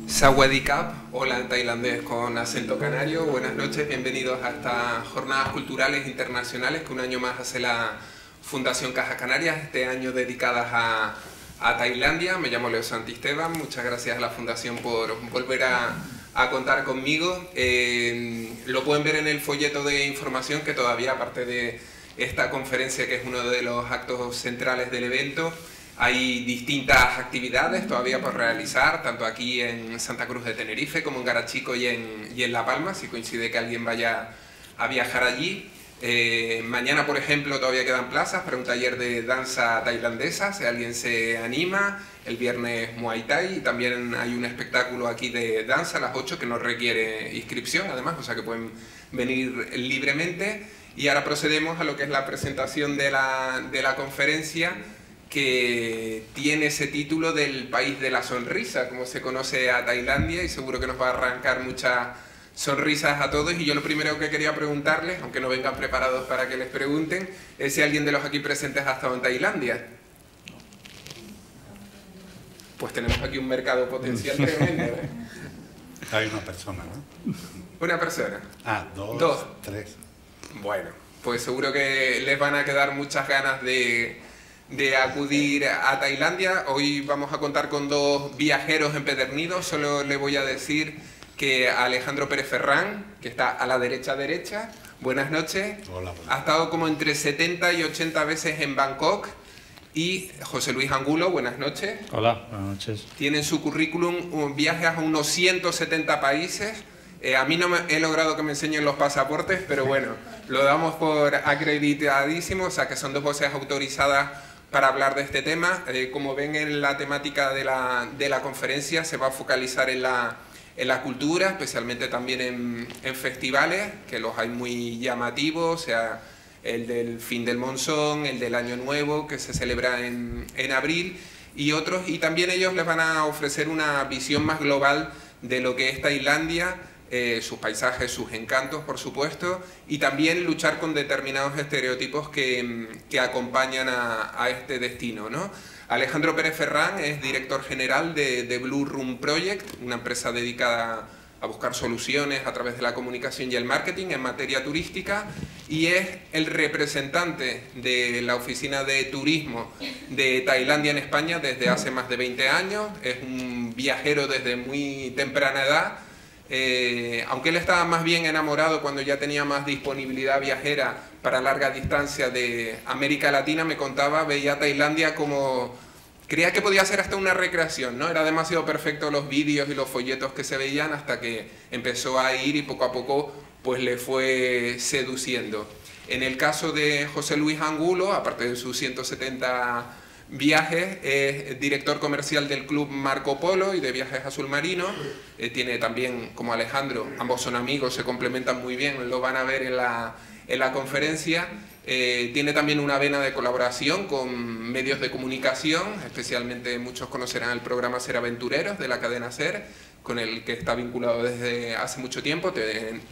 Sawadee-Kap, hola en tailandés con acento canario, buenas noches, bienvenidos a estas jornadas culturales internacionales que un año más hace la Fundación Caja Canarias, este año dedicadas a Tailandia. Me llamo Leo Santisteban, muchas gracias a la Fundación por volver a contar conmigo. Lo pueden ver en el folleto de información que todavía, aparte de esta conferencia que es uno de los actos centrales del evento, hay distintas actividades todavía por realizar, tanto aquí en Santa Cruz de Tenerife como en Garachico y en La Palma, si coincide que alguien vaya a viajar allí. Mañana, por ejemplo, todavía quedan plazas para un taller de danza tailandesa, si alguien se anima. El viernes Muay Thai, y también hay un espectáculo aquí de danza a las 8 que no requiere inscripción, además, o sea que pueden venir libremente. Y ahora procedemos a lo que es la presentación de la conferencia, que tiene ese título del país de la sonrisa, como se conoce a Tailandia, y seguro que nos va a arrancar muchas sonrisas a todos. Y yo lo primero que quería preguntarles, aunque no vengan preparados para que les pregunten, es si alguien de los aquí presentes ha estado en Tailandia. Pues tenemos aquí un mercado potencial tremendo, ¿eh? Hay una persona, ¿no? Una persona. Ah, dos, tres. Bueno, pues seguro que les van a quedar muchas ganas de acudir a Tailandia. Hoy vamos a contar con dos viajeros empedernidos. Solo le voy a decir que Alejandro Pérez Ferrán, que está a la derecha, buenas noches. Hola, ha estado como entre 70 y 80 veces en Bangkok. Y José Luis Angulo, buenas noches. Hola, buenas noches. Tiene en su currículum viajes a unos 170 países. A mí no he logrado que me enseñen los pasaportes, pero bueno, lo damos por acreditadísimo, o sea que son dos voces autorizadas para hablar de este tema. Como ven, en la temática de la conferencia se va a focalizar en la cultura, especialmente también en festivales, que los hay muy llamativos, o sea, el del fin del monzón, el del año nuevo, que se celebra en abril, y otros, y también ellos les van a ofrecer una visión más global de lo que es Tailandia, sus paisajes, sus encantos, por supuesto, y también luchar con determinados estereotipos que acompañan a este destino, ¿no? Alejandro Pérez Ferrán es director general de Blue Room Project, una empresa dedicada a buscar soluciones a través de la comunicación y el marketing en materia turística, y es el representante de la Oficina de Turismo de Tailandia en España desde hace más de 20 años, es un viajero desde muy temprana edad. Aunque él estaba más bien enamorado cuando ya tenía más disponibilidad viajera para larga distancia de América Latina, me contaba, veía Tailandia como... creía que podía ser hasta una recreación, ¿no? Era demasiado perfecto los vídeos y los folletos que se veían, hasta que empezó a ir y poco a poco pues le fue seduciendo. En el caso de José Luis Angulo, aparte de sus 170 viajes, es director comercial del Club Marco Polo y de Viajes Azul Marino. Tiene también, como Alejandro, ambos son amigos, se complementan muy bien, lo van a ver en la conferencia. Tiene también una vena de colaboración con medios de comunicación, especialmente muchos conocerán el programa Ser Aventureros de la cadena Ser, con el que está vinculado desde hace mucho tiempo.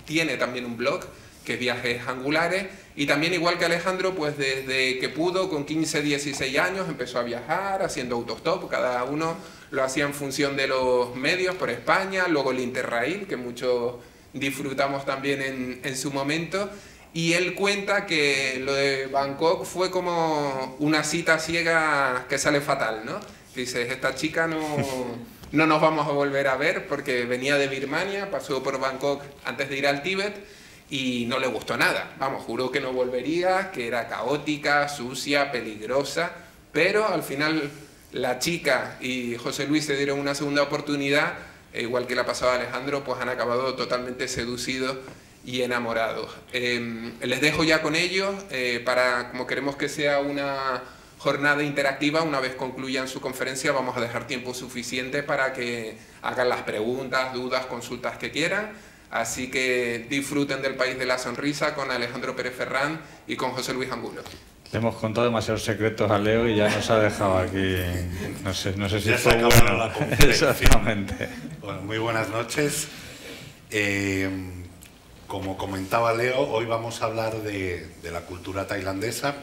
Tiene también un blog que es Viajes Angulares, y también, igual que Alejandro, pues desde que pudo, con 15, 16 años, empezó a viajar haciendo autostop. Cada uno lo hacía en función de los medios por España, luego el Interrail, que muchos disfrutamos también en su momento. Y él cuenta que lo de Bangkok fue como una cita ciega que sale fatal, ¿no? Dices, esta chica no nos vamos a volver a ver, porque venía de Birmania, pasó por Bangkok antes de ir al Tíbet y no le gustó nada. Vamos, juró que no volvería, que era caótica, sucia, peligrosa, pero al final la chica y José Luis se dieron una segunda oportunidad, igual que la pasaba a Alejandro, pues han acabado totalmente seducidos y enamorados. Les dejo ya con ellos, como queremos que sea una jornada interactiva, una vez concluyan su conferencia vamos a dejar tiempo suficiente para que hagan las preguntas, dudas, consultas que quieran. Así que disfruten del país de la sonrisa con Alejandro Pérez Ferrán y con José Luis Angulo. Le hemos contado demasiados secretos a Leo y ya nos ha dejado aquí, no sé si ya fue bueno. La conferencia. Exactamente. Bueno, muy buenas noches. Como comentaba Leo, hoy vamos a hablar de la cultura tailandesa,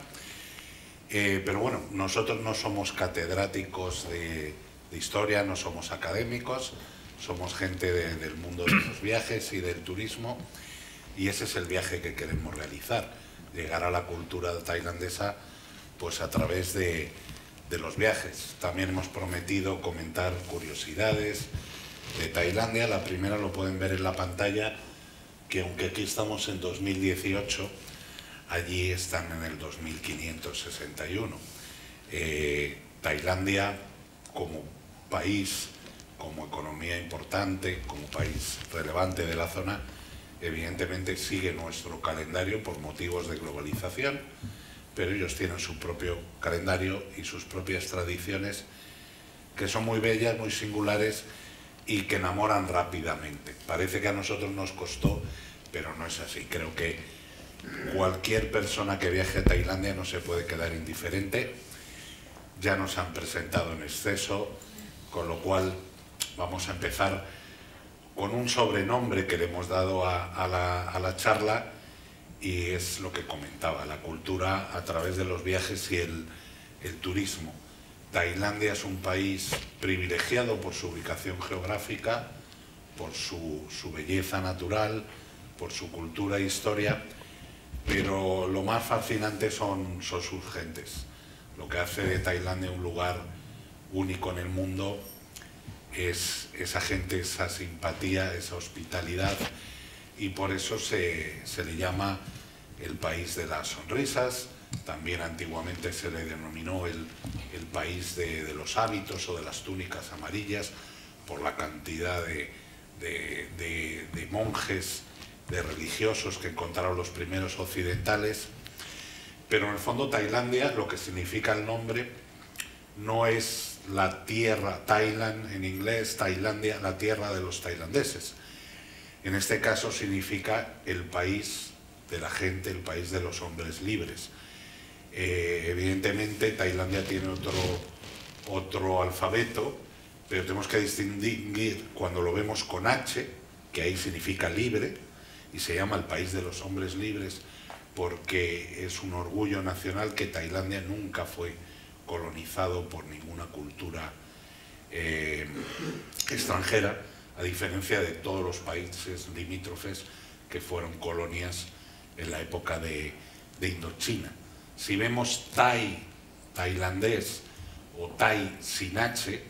pero bueno, nosotros no somos catedráticos de historia, no somos académicos, somos gente del mundo de los viajes y del turismo, y ese es el viaje que queremos realizar, llegar a la cultura tailandesa pues a través de los viajes. También hemos prometido comentar curiosidades de Tailandia. La primera lo pueden ver en la pantalla, que aunque aquí estamos en 2018, allí están en el 2561. Tailandia como país, como economía importante, como país relevante de la zona, evidentemente sigue nuestro calendario por motivos de globalización, pero ellos tienen su propio calendario y sus propias tradiciones que son muy bellas, muy singulares y que enamoran rápidamente. Parece que a nosotros nos costó, pero no es así. Creo que cualquier persona que viaje a Tailandia no se puede quedar indiferente. Ya nos han presentado en exceso, con lo cual vamos a empezar con un sobrenombre que le hemos dado a la charla, y es lo que comentaba, la cultura a través de los viajes y el turismo. Tailandia es un país privilegiado por su ubicación geográfica, por su belleza natural, por su cultura e historia, pero lo más fascinante son sus gentes. Lo que hace de Tailandia un lugar único en el mundo es esa gente, esa simpatía, esa hospitalidad, y por eso se le llama el país de las sonrisas. También antiguamente se le denominó el país de los hábitos o de las túnicas amarillas, por la cantidad de monjes, de religiosos que encontraron los primeros occidentales. Pero en el fondo Tailandia, lo que significa el nombre, no es la tierra, Thailand en inglés, Tailandia, la tierra de los tailandeses. En este caso significa el país de la gente, el país de los hombres libres. Evidentemente Tailandia tiene otro alfabeto, pero tenemos que distinguir cuando lo vemos con H, que ahí significa libre, y se llama el país de los hombres libres, porque es un orgullo nacional que Tailandia nunca fue colonizado por ninguna cultura extranjera, a diferencia de todos los países limítrofes que fueron colonias en la época de Indochina. Si vemos tailandés o Thai sin H,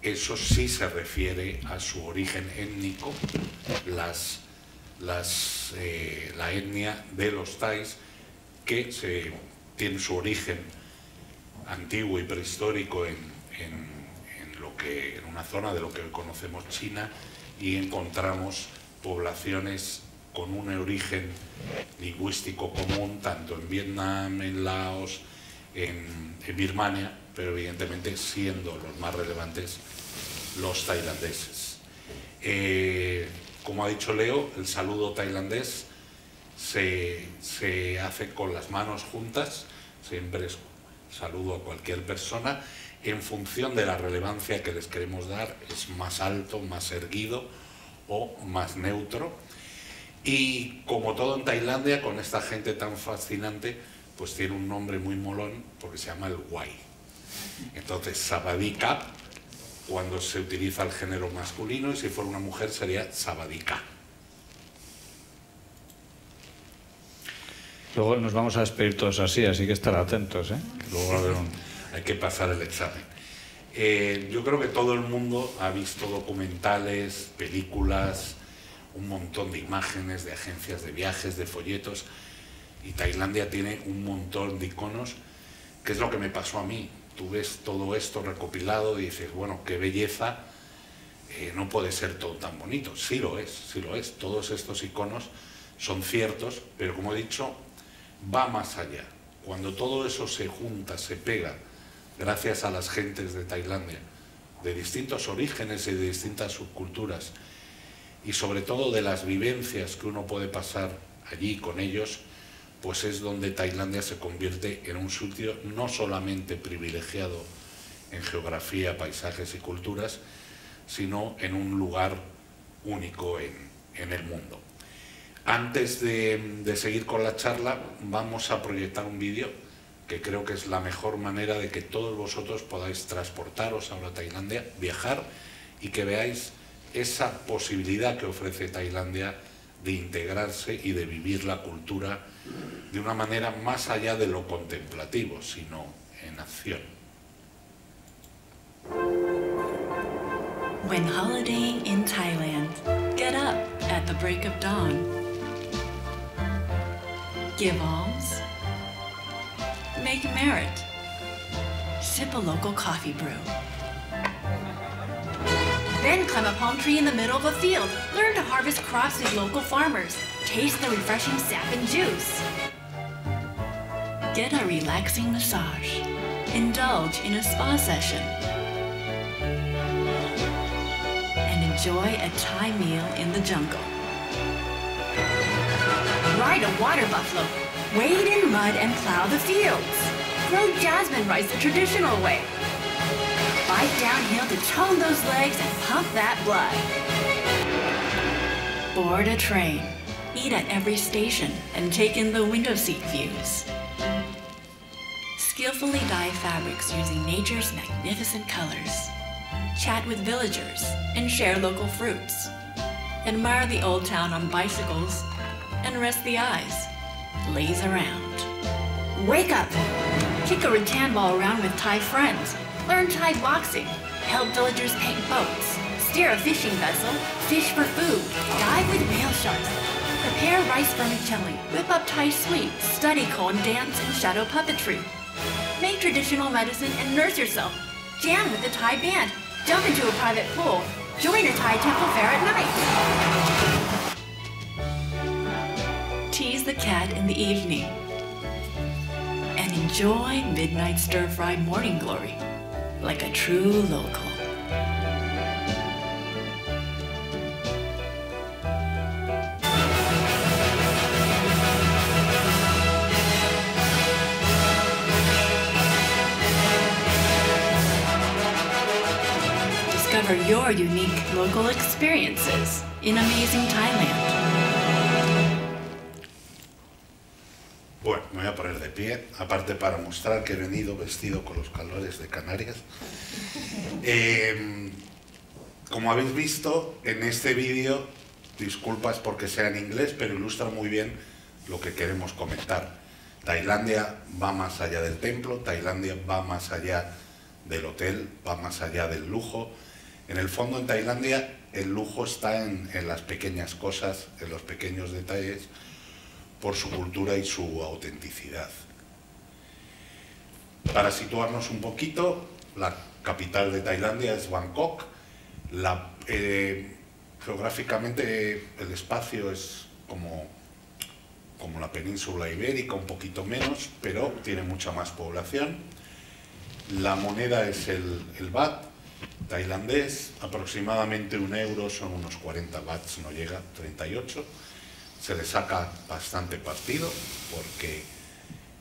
eso sí se refiere a su origen étnico, la etnia de los thais, que tiene su origen antiguo y prehistórico en una zona de lo que hoy conocemos China, y encontramos poblaciones con un origen lingüístico común tanto en Vietnam, en Laos, en Birmania, pero evidentemente siendo los más relevantes los tailandeses. Como ha dicho Leo, el saludo tailandés se hace con las manos juntas, siempre es saludo a cualquier persona, en función de la relevancia que les queremos dar, es más alto, más erguido o más neutro. Y como todo en Tailandia, con esta gente tan fascinante, pues tiene un nombre muy molón porque se llama el Guay. Entonces, Sawadee-Kap, cuando se utiliza el género masculino, y si fuera una mujer sería Sawadee-Ka. Luego nos vamos a despedir todos así que estar atentos, ¿eh? Luego va a haber Hay que pasar el examen. Yo creo que todo el mundo ha visto documentales, películas, un montón de imágenes de agencias de viajes, de folletos, y Tailandia tiene un montón de iconos, que es lo que me pasó a mí. Tú ves todo esto recopilado y dices, bueno, qué belleza, no puede ser todo tan bonito. Sí lo es, sí lo es. Todos estos iconos son ciertos, pero como he dicho, va más allá. Cuando todo eso se junta, se pega, gracias a las gentes de Tailandia, de distintos orígenes y de distintas subculturas, y sobre todo de las vivencias que uno puede pasar allí con ellos, pues es donde Tailandia se convierte en un sitio no solamente privilegiado en geografía, paisajes y culturas, sino en un lugar único en el mundo. Antes de seguir con la charla, vamos a proyectar un vídeo que creo que es la mejor manera de que todos vosotros podáis transportaros ahora a Tailandia, viajar y que veáis esa posibilidad que ofrece Tailandia de integrarse y de vivir la cultura de una manera más allá de lo contemplativo, sino en acción. When holidaying in Thailand, get up at the break of dawn. Give alms. Make merit. Sip a local coffee brew. Then climb a palm tree in the middle of a field. Learn to harvest crops with local farmers. Taste the refreshing sap and juice. Get a relaxing massage. Indulge in a spa session. And enjoy a Thai meal in the jungle. Ride a water buffalo. Wade in mud and plow the fields. Grow jasmine rice the traditional way. Bike downhill to tone those legs and pump that blood. Board a train. Eat at every station and take in the window seat views. Skillfully dye fabrics using nature's magnificent colors. Chat with villagers and share local fruits. Admire the old town on bicycles and rest the eyes. Laze around. Wake up! Kick a rattan ball around with Thai friends. Learn Thai boxing. Help villagers paint boats. Steer a fishing vessel. Fish for food. Dive with whale sharks. Prepare rice vermicelli. Whip up Thai sweets. Study koan dance and shadow puppetry. Make traditional medicine and nurse yourself. Jam with the Thai band. Jump into a private pool. Join a Thai temple fair at night. Tease the cat in the evening. And enjoy midnight stir-fried morning glory like a true local. Discover your unique local experiences in amazing Thailand. Bueno, me voy a poner de pie, aparte para mostrar que he venido vestido con los calores de Canarias. Como habéis visto en este vídeo, disculpas porque sea en inglés, pero ilustra muy bien lo que queremos comentar. Tailandia va más allá del templo, Tailandia va más allá del hotel, va más allá del lujo. En el fondo, en Tailandia, el lujo está en las pequeñas cosas, en los pequeños detalles, por su cultura y su autenticidad. Para situarnos un poquito, la capital de Tailandia es Bangkok. Geográficamente el espacio es como la península ibérica, un poquito menos, pero tiene mucha más población. La moneda es el baht tailandés, aproximadamente €1 son unos 40 bahts, no llega, 38. Se le saca bastante partido porque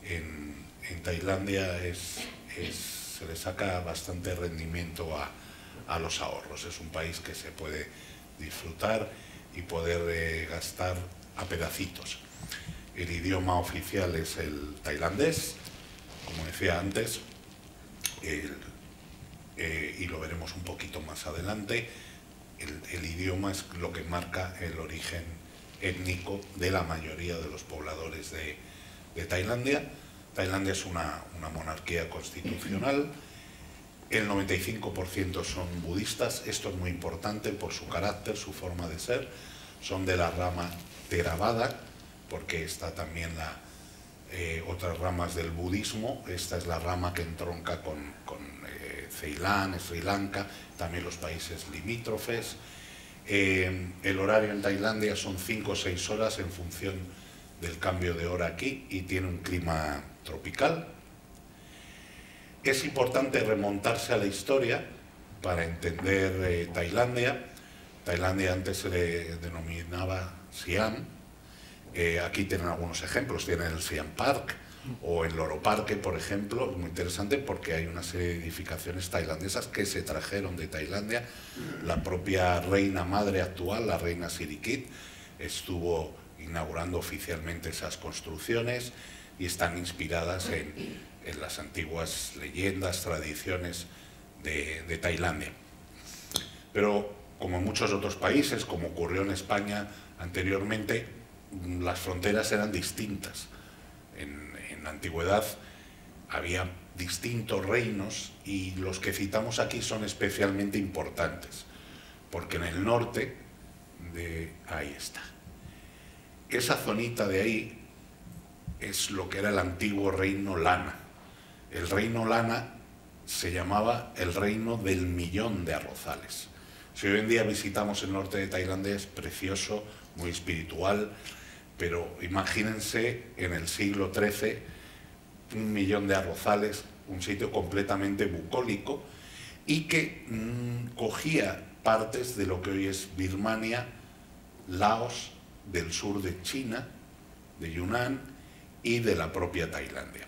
en Tailandia se le saca bastante rendimiento a los ahorros. Es un país que se puede disfrutar y poder gastar a pedacitos. El idioma oficial es el tailandés, como decía antes, y lo veremos un poquito más adelante. El idioma es lo que marca el origen étnico de la mayoría de los pobladores de Tailandia. Tailandia es una monarquía constitucional. El 95% son budistas. Esto es muy importante por su carácter, su forma de ser. Son de la rama Theravada, porque está también otras ramas del budismo. Esta es la rama que entronca con Ceilán, Sri Lanka, también los países limítrofes. El horario en Tailandia son 5 o 6 horas en función del cambio de hora aquí, y tiene un clima tropical. Es importante remontarse a la historia para entender Tailandia. Tailandia antes se le denominaba Siam. Aquí tienen algunos ejemplos, tienen el Siam Park o el Loro Parque, por ejemplo. Es muy interesante porque hay una serie de edificaciones tailandesas que se trajeron de Tailandia. La propia reina madre actual, la reina Sirikit, estuvo inaugurando oficialmente esas construcciones y están inspiradas en las antiguas leyendas, tradiciones de Tailandia. Pero como en muchos otros países, como ocurrió en España anteriormente, las fronteras eran distintas. En la antigüedad había distintos reinos y los que citamos aquí son especialmente importantes, porque en el norte, ahí está, esa zonita de ahí es lo que era el antiguo reino Lana. El reino Lana se llamaba el reino del millón de arrozales. Si hoy en día visitamos el norte de Tailandia, es precioso, muy espiritual, pero imagínense en el siglo XIII, 1 millón de arrozales, un sitio completamente bucólico y que cogía partes de lo que hoy es Birmania, Laos, del sur de China, de Yunnan y de la propia Tailandia.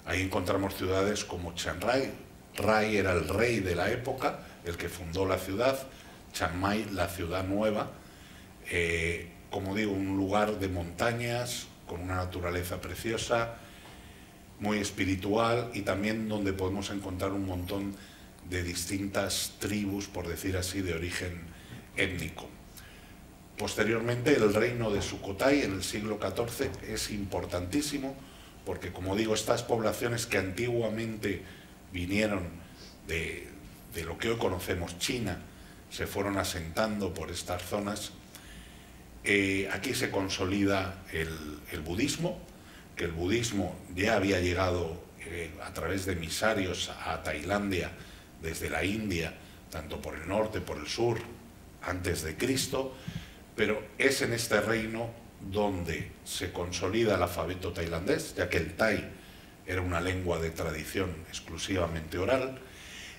Ahí encontramos ciudades como Chiang Rai. Rai era el rey de la época, el que fundó la ciudad. Chiang Mai, la ciudad nueva. Como digo, un lugar de montañas, con una naturaleza preciosa, muy espiritual y también donde podemos encontrar un montón de distintas tribus, por decir así, de origen étnico. Posteriormente, el reino de Sukhothai en el siglo XIV es importantísimo porque, como digo, estas poblaciones que antiguamente vinieron de lo que hoy conocemos China, se fueron asentando por estas zonas. Aquí se consolida el budismo, que el budismo ya había llegado a través de emisarios a Tailandia desde la India, tanto por el norte, por el sur, antes de Cristo, pero es en este reino donde se consolida el alfabeto tailandés, ya que el tai era una lengua de tradición exclusivamente oral,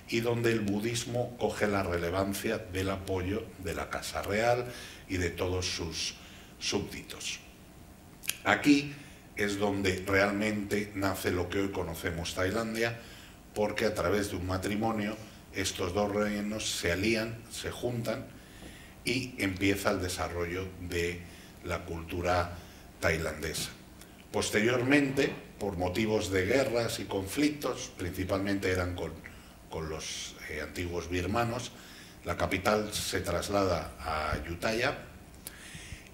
y donde el budismo coge la relevancia del apoyo de la Casa Real y de todos sus súbditos. Aquí es donde realmente nace lo que hoy conocemos Tailandia, porque a través de un matrimonio estos dos reinos se alían, se juntan y empieza el desarrollo de la cultura tailandesa. Posteriormente, por motivos de guerras y conflictos, principalmente eran con los antiguos birmanos, la capital se traslada a Ayutthaya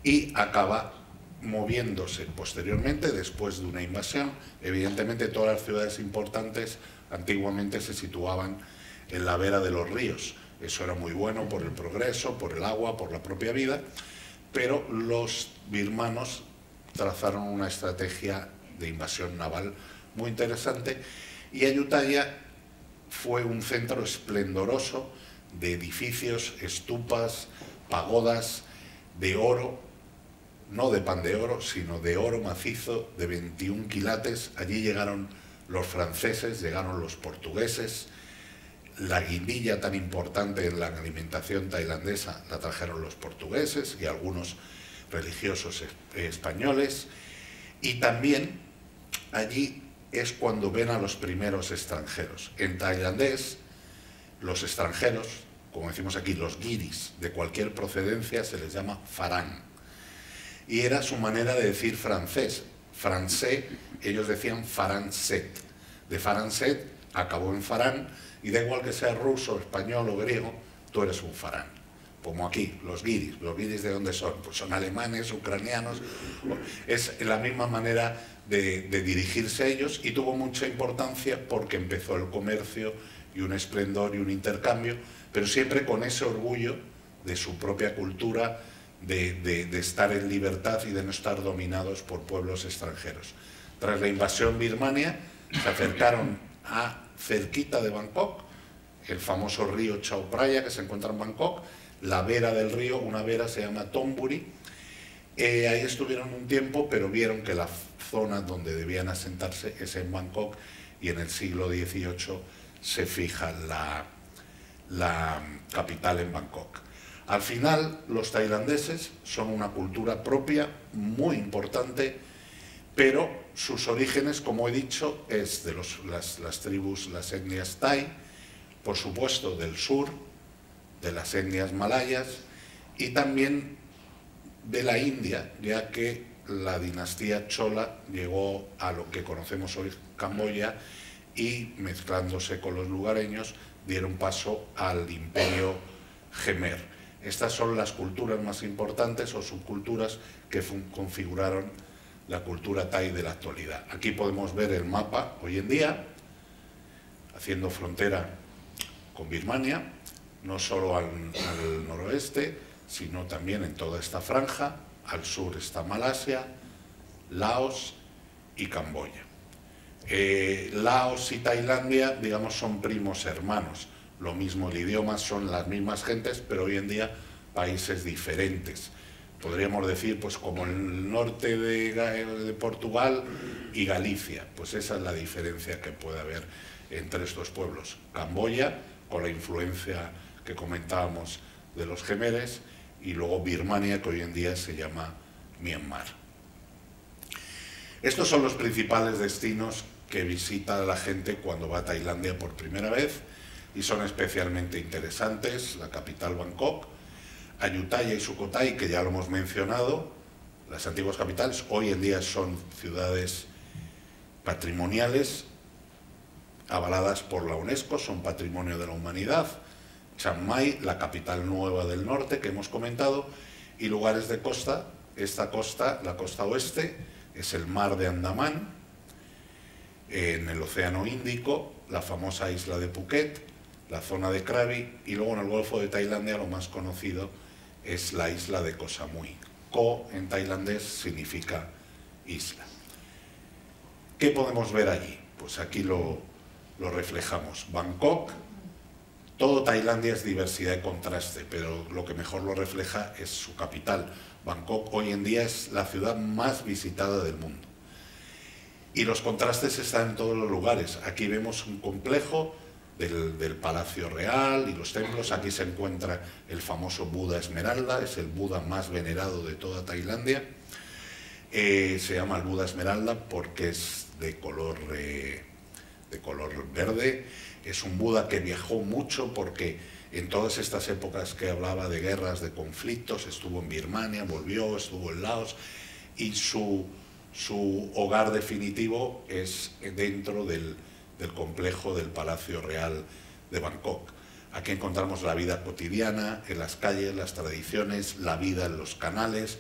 y acaba moviéndose posteriormente, después de una invasión. Evidentemente todas las ciudades importantes antiguamente se situaban en la vera de los ríos. Eso era muy bueno por el progreso, por el agua, por la propia vida, pero los birmanos trazaron una estrategia de invasión naval muy interesante y Ayutthaya fue un centro esplendoroso de edificios, estupas, pagodas de oro, no de pan de oro, sino de oro macizo de 21 quilates. Allí llegaron los franceses, llegaron los portugueses. La guindilla tan importante en la alimentación tailandesa la trajeron los portugueses y algunos religiosos españoles. Y también allí es cuando ven a los primeros extranjeros. En tailandés, los extranjeros, como decimos aquí, los guiris de cualquier procedencia, se les llama farán. Y era su manera de decir francés. Francés, ellos decían faranset. De faranset acabó en farán, y da igual que sea ruso, español o griego, tú eres un farán. Como aquí, los guiris ¿de dónde son? Pues son alemanes, ucranianos. Es la misma manera de dirigirse a ellos y tuvo mucha importancia porque empezó el comercio y un esplendor y un intercambio, pero siempre con ese orgullo de su propia cultura, de estar en libertad y de no estar dominados por pueblos extranjeros. Tras la invasión birmania, se acercaron a cerquita de Bangkok, el famoso río Chao Phraya que se encuentra en Bangkok, la vera del río, una vera se llama Thonburi. Ahí estuvieron un tiempo, pero vieron que la zona donde debían asentarse es en Bangkok y en el siglo XVIII se fija la capital en Bangkok. Al final, los tailandeses son una cultura propia, muy importante, pero sus orígenes, como he dicho, es de las tribus, las etnias thai, por supuesto del sur, de las etnias malayas y también de la India, ya que la dinastía Chola llegó a lo que conocemos hoy Camboya y, mezclándose con los lugareños, dieron paso al imperio Khmer. Estas son las culturas más importantes o subculturas que configuraron la cultura thai de la actualidad. Aquí podemos ver el mapa hoy en día, haciendo frontera con Birmania, no solo al noroeste, sino también en toda esta franja. Al sur está Malasia, Laos y Camboya. Laos y Tailandia, digamos, son primos hermanos. Lo mismo el idioma, son las mismas gentes, pero hoy en día países diferentes. Podríamos decir, pues como el norte de Portugal y Galicia, pues esa es la diferencia que puede haber entre estos pueblos. Camboya, con la influencia que comentábamos de los Jemeres, y luego Birmania, que hoy en día se llama Myanmar. Estos son los principales destinos que visita la gente cuando va a Tailandia por primera vez, y son especialmente interesantes: la capital Bangkok, Ayutthaya y Sukhothai, que ya lo hemos mencionado, las antiguas capitales, hoy en día son ciudades patrimoniales avaladas por la UNESCO, son Patrimonio de la Humanidad. Chiang Mai, la capital nueva del norte que hemos comentado, y lugares de costa. Esta costa, la costa oeste, es el mar de Andamán, en el Océano Índico, la famosa isla de Phuket, la zona de Krabi, y luego en el Golfo de Tailandia lo más conocido es la isla de Koh Samui. Koh en tailandés significa isla. ¿Qué podemos ver allí? Pues aquí lo reflejamos. Bangkok, todo Tailandia es diversidad y contraste, pero lo que mejor lo refleja es su capital. Bangkok hoy en día es la ciudad más visitada del mundo. Y los contrastes están en todos los lugares. Aquí vemos un complejo del Palacio Real y los templos. Aquí se encuentra el famoso Buda Esmeralda, es el Buda más venerado de toda Tailandia. Se llama el Buda Esmeralda porque es de color verde. Es un Buda que viajó mucho porque en todas estas épocas que hablaba de guerras, de conflictos, estuvo en Birmania, volvió, estuvo en Laos, y su hogar definitivo es dentro del complejo del Palacio Real de Bangkok. Aquí encontramos la vida cotidiana, en las calles, las tradiciones, la vida en los canales,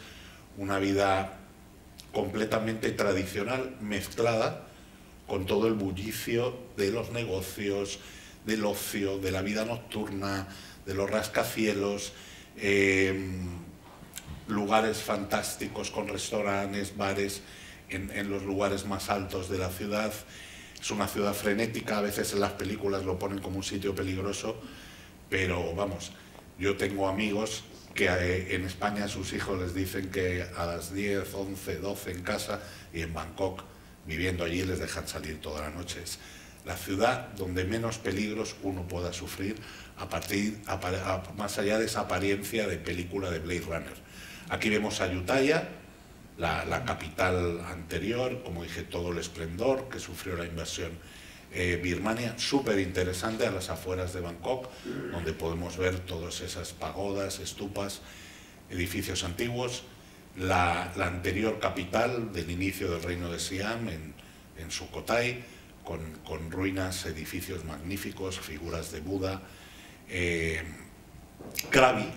una vida completamente tradicional, mezclada con todo el bullicio de los negocios, del ocio, de la vida nocturna, de los rascacielos, lugares fantásticos con restaurantes, bares en los lugares más altos de la ciudad. Es una ciudad frenética, a veces en las películas lo ponen como un sitio peligroso, pero vamos, yo tengo amigos que en España a sus hijos les dicen que a las 10, 11, 12 en casa, y en Bangkok, viviendo allí, les dejan salir toda la noche. Es la ciudad donde menos peligros uno pueda sufrir, más allá de esa apariencia de película de Blade Runner. Aquí vemos a Ayutthaya, la capital anterior, como dije, todo el esplendor que sufrió la invasión Birmania, súper interesante, a las afueras de Bangkok, donde podemos ver todas esas pagodas, estupas, edificios antiguos. La anterior capital del inicio del reino de Siam, en Sukhothai, con ruinas, edificios magníficos, figuras de Buda. Krabi,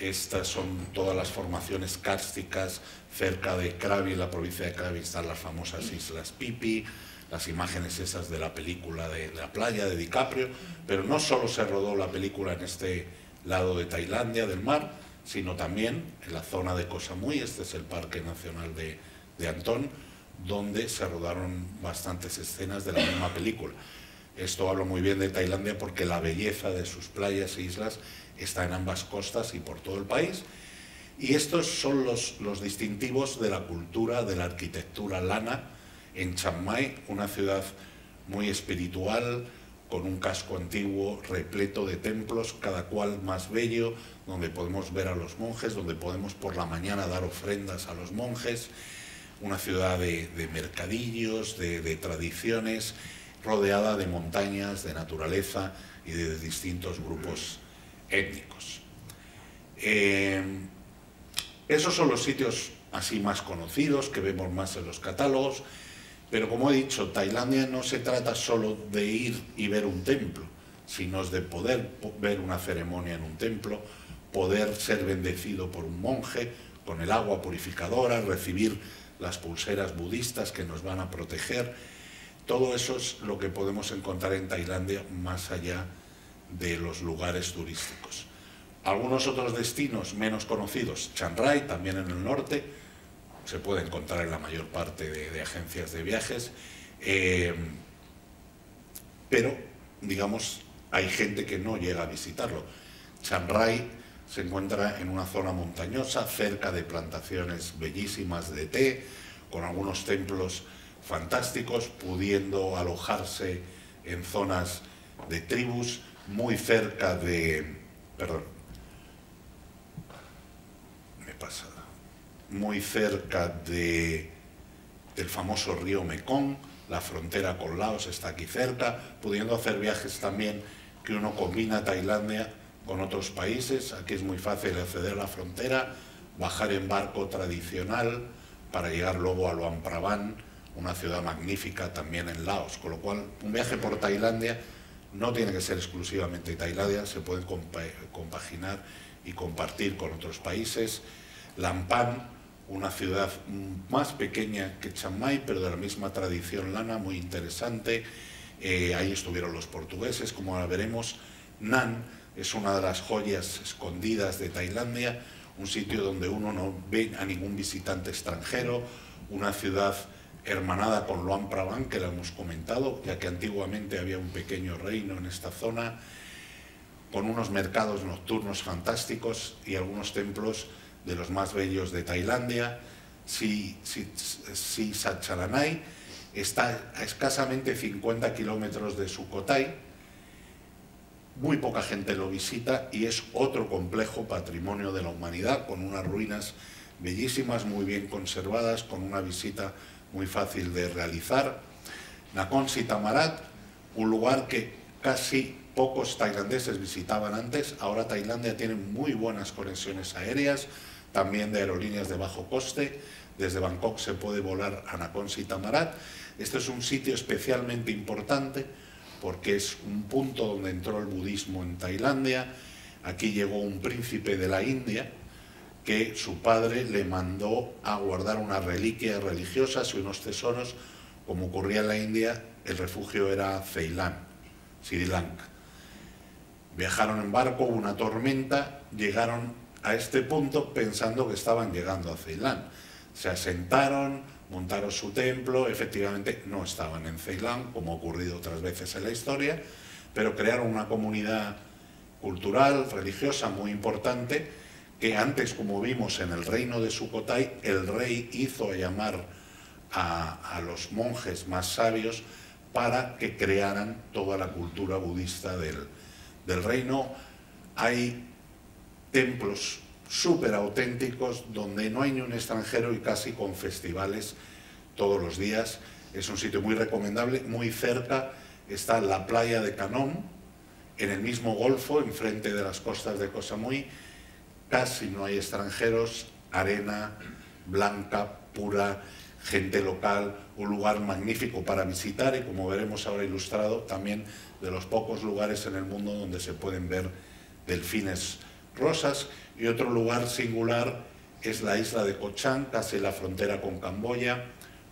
estas son todas las formaciones kársticas. Cerca de Krabi, en la provincia de Krabi, están las famosas islas Phi Phi, las imágenes esas de la película de la playa de DiCaprio. Pero no solo se rodó la película en este lado de Tailandia, del mar, sino también en la zona de Koh Samui. Este es el Parque Nacional de Antón, donde se rodaron bastantes escenas de la misma película. Esto habla muy bien de Tailandia porque la belleza de sus playas e islas está en ambas costas y por todo el país. Y estos son los distintivos de la cultura, de la arquitectura lana en Chiang Mai, una ciudad muy espiritual, con un casco antiguo repleto de templos, cada cual más bello, donde podemos ver a los monjes, donde podemos por la mañana dar ofrendas a los monjes. Una ciudad de mercadillos, de tradiciones, rodeada de montañas, de naturaleza y de distintos grupos étnicos. Esos son los sitios así más conocidos, que vemos más en los catálogos, pero como he dicho, Tailandia no se trata solo de ir y ver un templo, sino de poder ver una ceremonia en un templo, poder ser bendecido por un monje con el agua purificadora, recibir las pulseras budistas que nos van a proteger. Todo eso es lo que podemos encontrar en Tailandia más allá de los lugares turísticos. Algunos otros destinos menos conocidos, Chiang Rai, también en el norte, se puede encontrar en la mayor parte de agencias de viajes, pero, digamos, hay gente que no llega a visitarlo. Chiang Rai se encuentra en una zona montañosa, cerca de plantaciones bellísimas de té, con algunos templos fantásticos, pudiendo alojarse en zonas de tribus, muy cerca de... Perdón. Me pasa. Muy cerca del famoso río Mekong, la frontera con Laos está aquí cerca, pudiendo hacer viajes también que uno combina Tailandia con otros países. Aquí es muy fácil acceder a la frontera, bajar en barco tradicional para llegar luego a Luang Prabang, una ciudad magnífica también en Laos, con lo cual un viaje por Tailandia no tiene que ser exclusivamente Tailandia, se puede compaginar y compartir con otros países. Lampan, una ciudad más pequeña que Chiang Mai, pero de la misma tradición lana, muy interesante. Ahí estuvieron los portugueses, como ahora veremos. Nan es una de las joyas escondidas de Tailandia, un sitio donde uno no ve a ningún visitante extranjero, una ciudad hermanada con Luang Prabang, que la hemos comentado, ya que antiguamente había un pequeño reino en esta zona, con unos mercados nocturnos fantásticos y algunos templos de los más bellos de Tailandia. Satcharanai está a escasamente 50 kilómetros de Sukhothai, muy poca gente lo visita y es otro complejo patrimonio de la humanidad, con unas ruinas bellísimas, muy bien conservadas, con una visita muy fácil de realizar. Nakhon Si Thammarat, un lugar que casi pocos tailandeses visitaban antes. Ahora Tailandia tiene muy buenas conexiones aéreas, también de aerolíneas de bajo coste. Desde Bangkok se puede volar a Nakhon Si Thammarat. Este es un sitio especialmente importante porque es un punto donde entró el budismo en Tailandia. Aquí llegó un príncipe de la India que su padre le mandó a guardar unas reliquias religiosas y unos tesoros. Como ocurría en la India, el refugio era Ceilán, Sri Lanka. Viajaron en barco, hubo una tormenta, llegaron a este punto pensando que estaban llegando a Ceilán. Se asentaron, montaron su templo, efectivamente no estaban en Ceilán, como ha ocurrido otras veces en la historia, pero crearon una comunidad cultural, religiosa muy importante, que antes, como vimos en el reino de Sukhothai, el rey hizo llamar a los monjes más sabios para que crearan toda la cultura budista del reino. Hay templos súper auténticos donde no hay ni un extranjero y casi con festivales todos los días. Es un sitio muy recomendable. Muy cerca está la playa de Kanom, en el mismo golfo, enfrente de las costas de Koh Samui. Casi no hay extranjeros, arena blanca, pura, gente local, un lugar magnífico para visitar y, como veremos ahora ilustrado, también de los pocos lugares en el mundo donde se pueden ver delfines rosas. Y otro lugar singular es la isla de Koh Chang, casi la frontera con Camboya.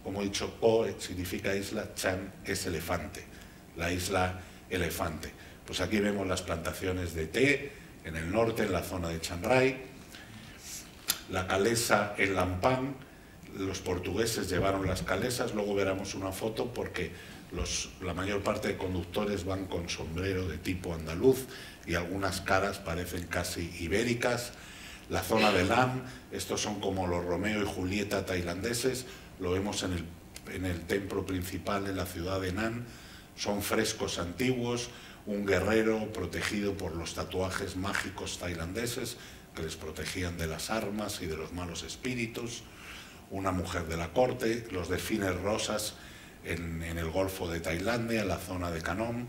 Como he dicho, Koh significa isla, Chang es elefante, la isla elefante. Pues aquí vemos las plantaciones de té en el norte, en la zona de Chiang Rai. La calesa en Lampan, los portugueses llevaron las calesas, luego veremos una foto porque la mayor parte de conductores van con sombrero de tipo andaluz y algunas caras parecen casi ibéricas. La zona de Lam, estos son como los Romeo y Julieta tailandeses, lo vemos en el templo principal en la ciudad de Nan. Son frescos antiguos, un guerrero protegido por los tatuajes mágicos tailandeses que les protegían de las armas y de los malos espíritus, una mujer de la corte, los delfines rosas en el Golfo de Tailandia, en la zona de Kanom.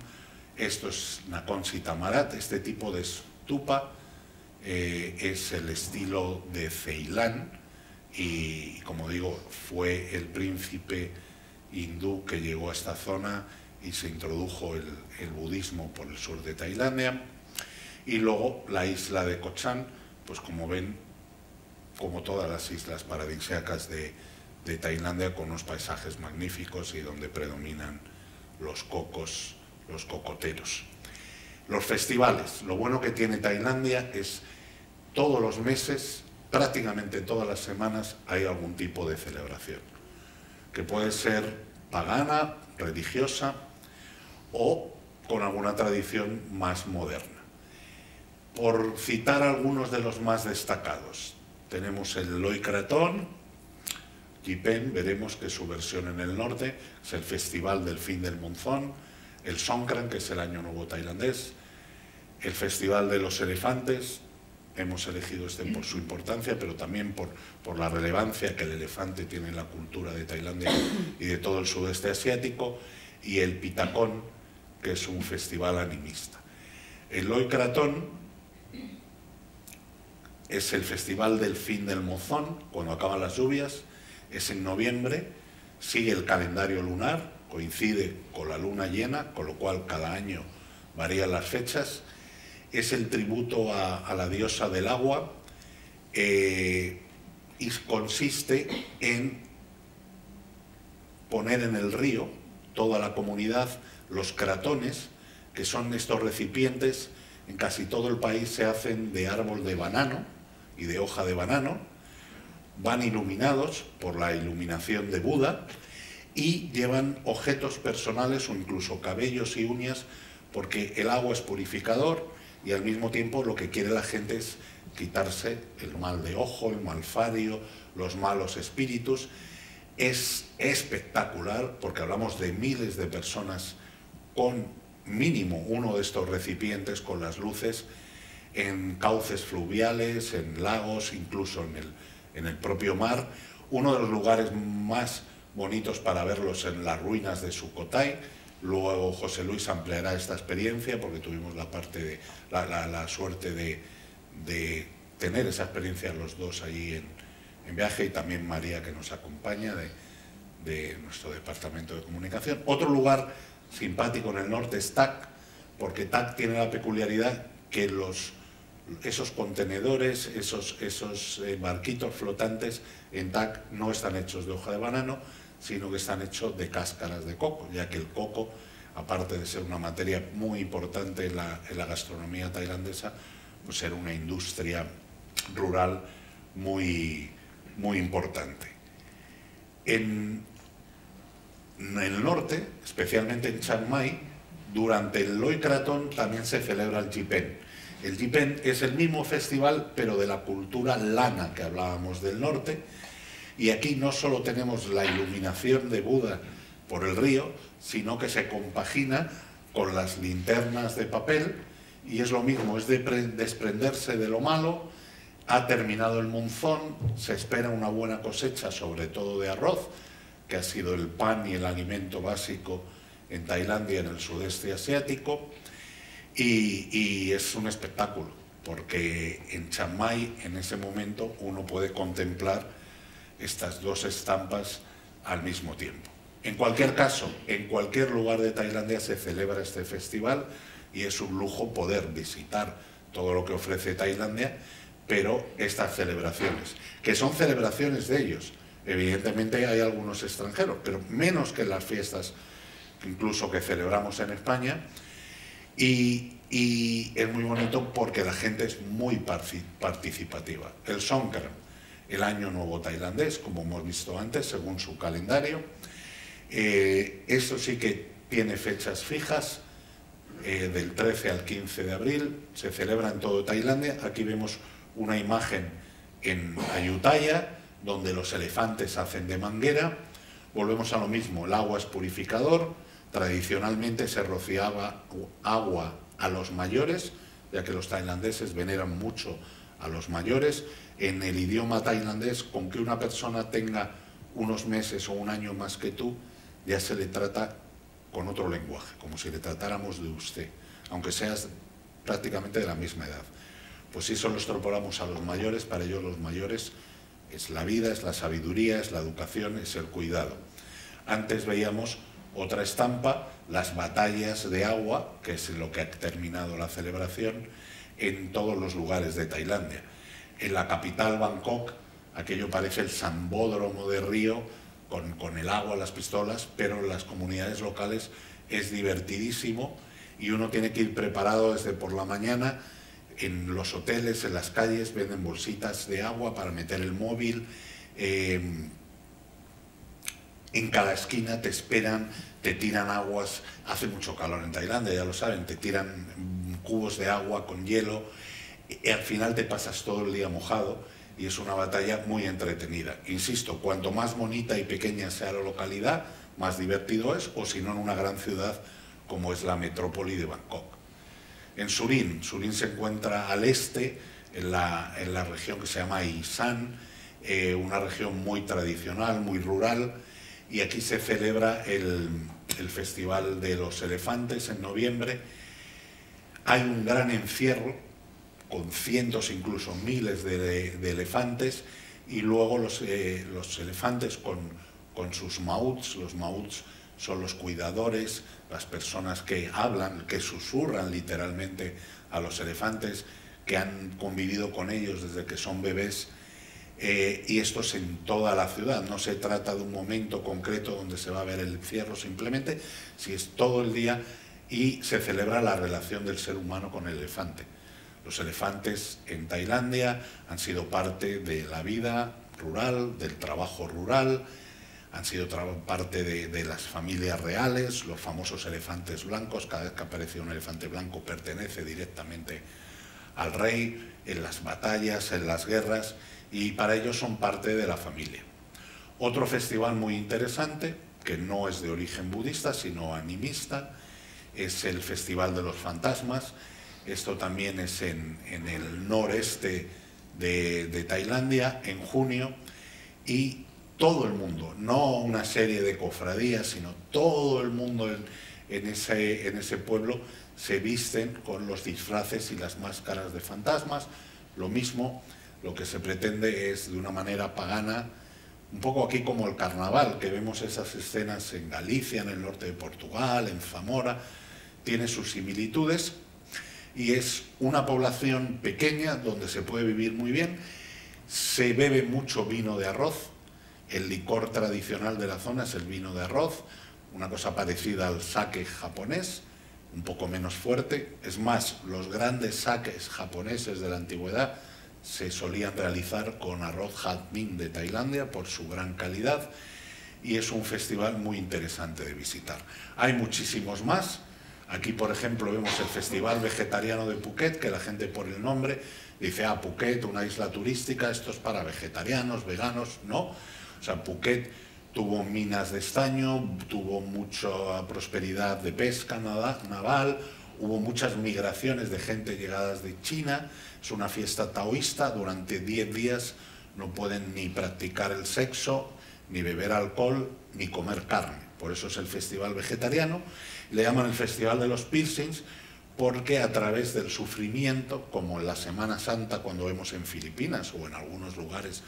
Esto es Nakhon Si Thammarat. Este tipo de stupa es el estilo de Ceilán y, como digo, fue el príncipe hindú que llegó a esta zona y se introdujo el budismo por el sur de Tailandia. Y luego la isla de Koh Chang, pues como ven, como todas las islas paradisíacas de Tailandia, con unos paisajes magníficos y donde predominan los cocos, los cocoteros. Los festivales, lo bueno que tiene Tailandia es todos los meses, prácticamente todas las semanas, hay algún tipo de celebración, que puede ser pagana, religiosa o con alguna tradición más moderna. Por citar algunos de los más destacados, tenemos el Loy Krathong, Jipen, veremos que su versión en el norte es el Festival del Fin del Monzón, el Songkran, que es el Año Nuevo tailandés, el Festival de los Elefantes, hemos elegido este por su importancia, pero también por la relevancia que el elefante tiene en la cultura de Tailandia y de todo el sudeste asiático, y el Pitthakon, que es un festival animista. El Loy Krathong es el Festival del Fin del Monzón, cuando acaban las lluvias, es en noviembre, sigue el calendario lunar, coincide con la luna llena, con lo cual cada año varían las fechas. Es el tributo a la diosa del agua y consiste en poner en el río toda la comunidad los kratones, que son estos recipientes, en casi todo el país se hacen de árbol de banano y de hoja de banano, van iluminados por la iluminación de Buda y llevan objetos personales o incluso cabellos y uñas, porque el agua es purificador y al mismo tiempo lo que quiere la gente es quitarse el mal de ojo, el malfario, los malos espíritus. Es espectacular porque hablamos de miles de personas con mínimo uno de estos recipientes con las luces en cauces fluviales, en lagos, incluso en el propio mar. Uno de los lugares más bonitos para verlos en las ruinas de Sukhothai. Luego José Luis ampliará esta experiencia porque tuvimos la suerte de tener esa experiencia los dos allí en viaje, y también María, que nos acompaña de nuestro departamento de comunicación. Otro lugar simpático en el norte es Tak, porque Tak tiene la peculiaridad que esos contenedores, esos barquitos flotantes en Tak no están hechos de hoja de banano, sino que están hechos de cáscaras de coco, ya que el coco, aparte de ser una materia muy importante en la gastronomía tailandesa, pues era una industria rural muy, muy importante. En el norte, especialmente en Chiang Mai, durante el Loy Krathong también se celebra el Jipen. El Jipen es el mismo festival, pero de la cultura lana que hablábamos del norte, y aquí no solo tenemos la iluminación de Buda por el río, sino que se compagina con las linternas de papel, y es lo mismo, es desprenderse de lo malo. Ha terminado el monzón, se espera una buena cosecha, sobre todo de arroz, que ha sido el pan y el alimento básico en Tailandia, en el sudeste asiático, y es un espectáculo, porque en Chiang Mai, en ese momento, uno puede contemplar estas dos estampas al mismo tiempo. En cualquier caso, en cualquier lugar de Tailandia se celebra este festival y es un lujo poder visitar todo lo que ofrece Tailandia, pero estas celebraciones, que son celebraciones de ellos. Evidentemente hay algunos extranjeros, pero menos que en las fiestas incluso que celebramos en España, y es muy bonito porque la gente es muy participativa. El Songkran, el Año Nuevo tailandés, como hemos visto antes, según su calendario. Esto sí que tiene fechas fijas, del 13 al 15 de abril, se celebra en todo Tailandia. Aquí vemos una imagen en Ayutthaya, donde los elefantes hacen de manguera. Volvemos a lo mismo, el agua es purificador. Tradicionalmente se rociaba agua a los mayores, ya que los tailandeses veneran mucho a los mayores. En el idioma tailandés, con que una persona tenga unos meses o un año más que tú, ya se le trata con otro lenguaje, como si le tratáramos de usted, aunque seas prácticamente de la misma edad. Pues eso lo extrapolamos a los mayores. Para ellos los mayores es la vida, es la sabiduría, es la educación, es el cuidado. Antes veíamos otra estampa, las batallas de agua, que es lo que ha terminado la celebración en todos los lugares de Tailandia. En la capital, Bangkok, aquello parece el Sambódromo de Río, con el agua, las pistolas, pero en las comunidades locales es divertidísimo y uno tiene que ir preparado desde por la mañana. En los hoteles, en las calles, venden bolsitas de agua para meter el móvil. En cada esquina te esperan, te tiran aguas. Hace mucho calor en Tailandia, ya lo saben, te tiran cubos de agua con hielo. Y al final te pasas todo el día mojado y es una batalla muy entretenida. Insisto, cuanto más bonita y pequeña sea la localidad, más divertido es, o si no en una gran ciudad como es la metrópoli de Bangkok. En Surin se encuentra al este, en la región que se llama Isan, una región muy tradicional, muy rural, y aquí se celebra el Festival de los Elefantes en noviembre. Hay un gran encierro, con cientos, incluso miles de elefantes, y luego los elefantes con sus mauts. Los mauts son los cuidadores, las personas que hablan, que susurran literalmente a los elefantes, que han convivido con ellos desde que son bebés, y esto es en toda la ciudad. No se trata de un momento concreto donde se va a ver el encierro simplemente, si es todo el día, y se celebra la relación del ser humano con el elefante. Los elefantes en Tailandia han sido parte de la vida rural, del trabajo rural, han sido parte de las familias reales, los famosos elefantes blancos. Cada vez que aparece un elefante blanco pertenece directamente al rey, en las batallas, en las guerras, y para ellos son parte de la familia. Otro festival muy interesante, que no es de origen budista, sino animista, es el Festival de los Fantasmas. Esto también es en el noreste de Tailandia, en junio, y todo el mundo, no una serie de cofradías, sino todo el mundo en ese pueblo se visten con los disfraces y las máscaras de fantasmas. Lo mismo, lo que se pretende es de una manera pagana, un poco aquí como el carnaval, que vemos esas escenas en Galicia, en el norte de Portugal, en Zamora, tiene sus similitudes, y es una población pequeña donde se puede vivir muy bien. Se bebe mucho vino de arroz. El licor tradicional de la zona es el vino de arroz, una cosa parecida al sake japonés, un poco menos fuerte. Es más, los grandes sakes japoneses de la antigüedad se solían realizar con arroz jadmin de Tailandia por su gran calidad, y es un festival muy interesante de visitar. Hay muchísimos más. Aquí, por ejemplo, vemos el Festival Vegetariano de Phuket, que la gente por el nombre dice, ah, Phuket, una isla turística, esto es para vegetarianos, veganos. No. O sea, Phuket tuvo minas de estaño, tuvo mucha prosperidad de pesca naval, hubo muchas migraciones de gente llegadas de China. Es una fiesta taoísta. Durante 10 días no pueden ni practicar el sexo, ni beber alcohol, ni comer carne. Por eso es el festival vegetariano. Le llaman el Festival de los Piercings, porque a través del sufrimiento, como en la Semana Santa cuando vemos en Filipinas o en algunos lugares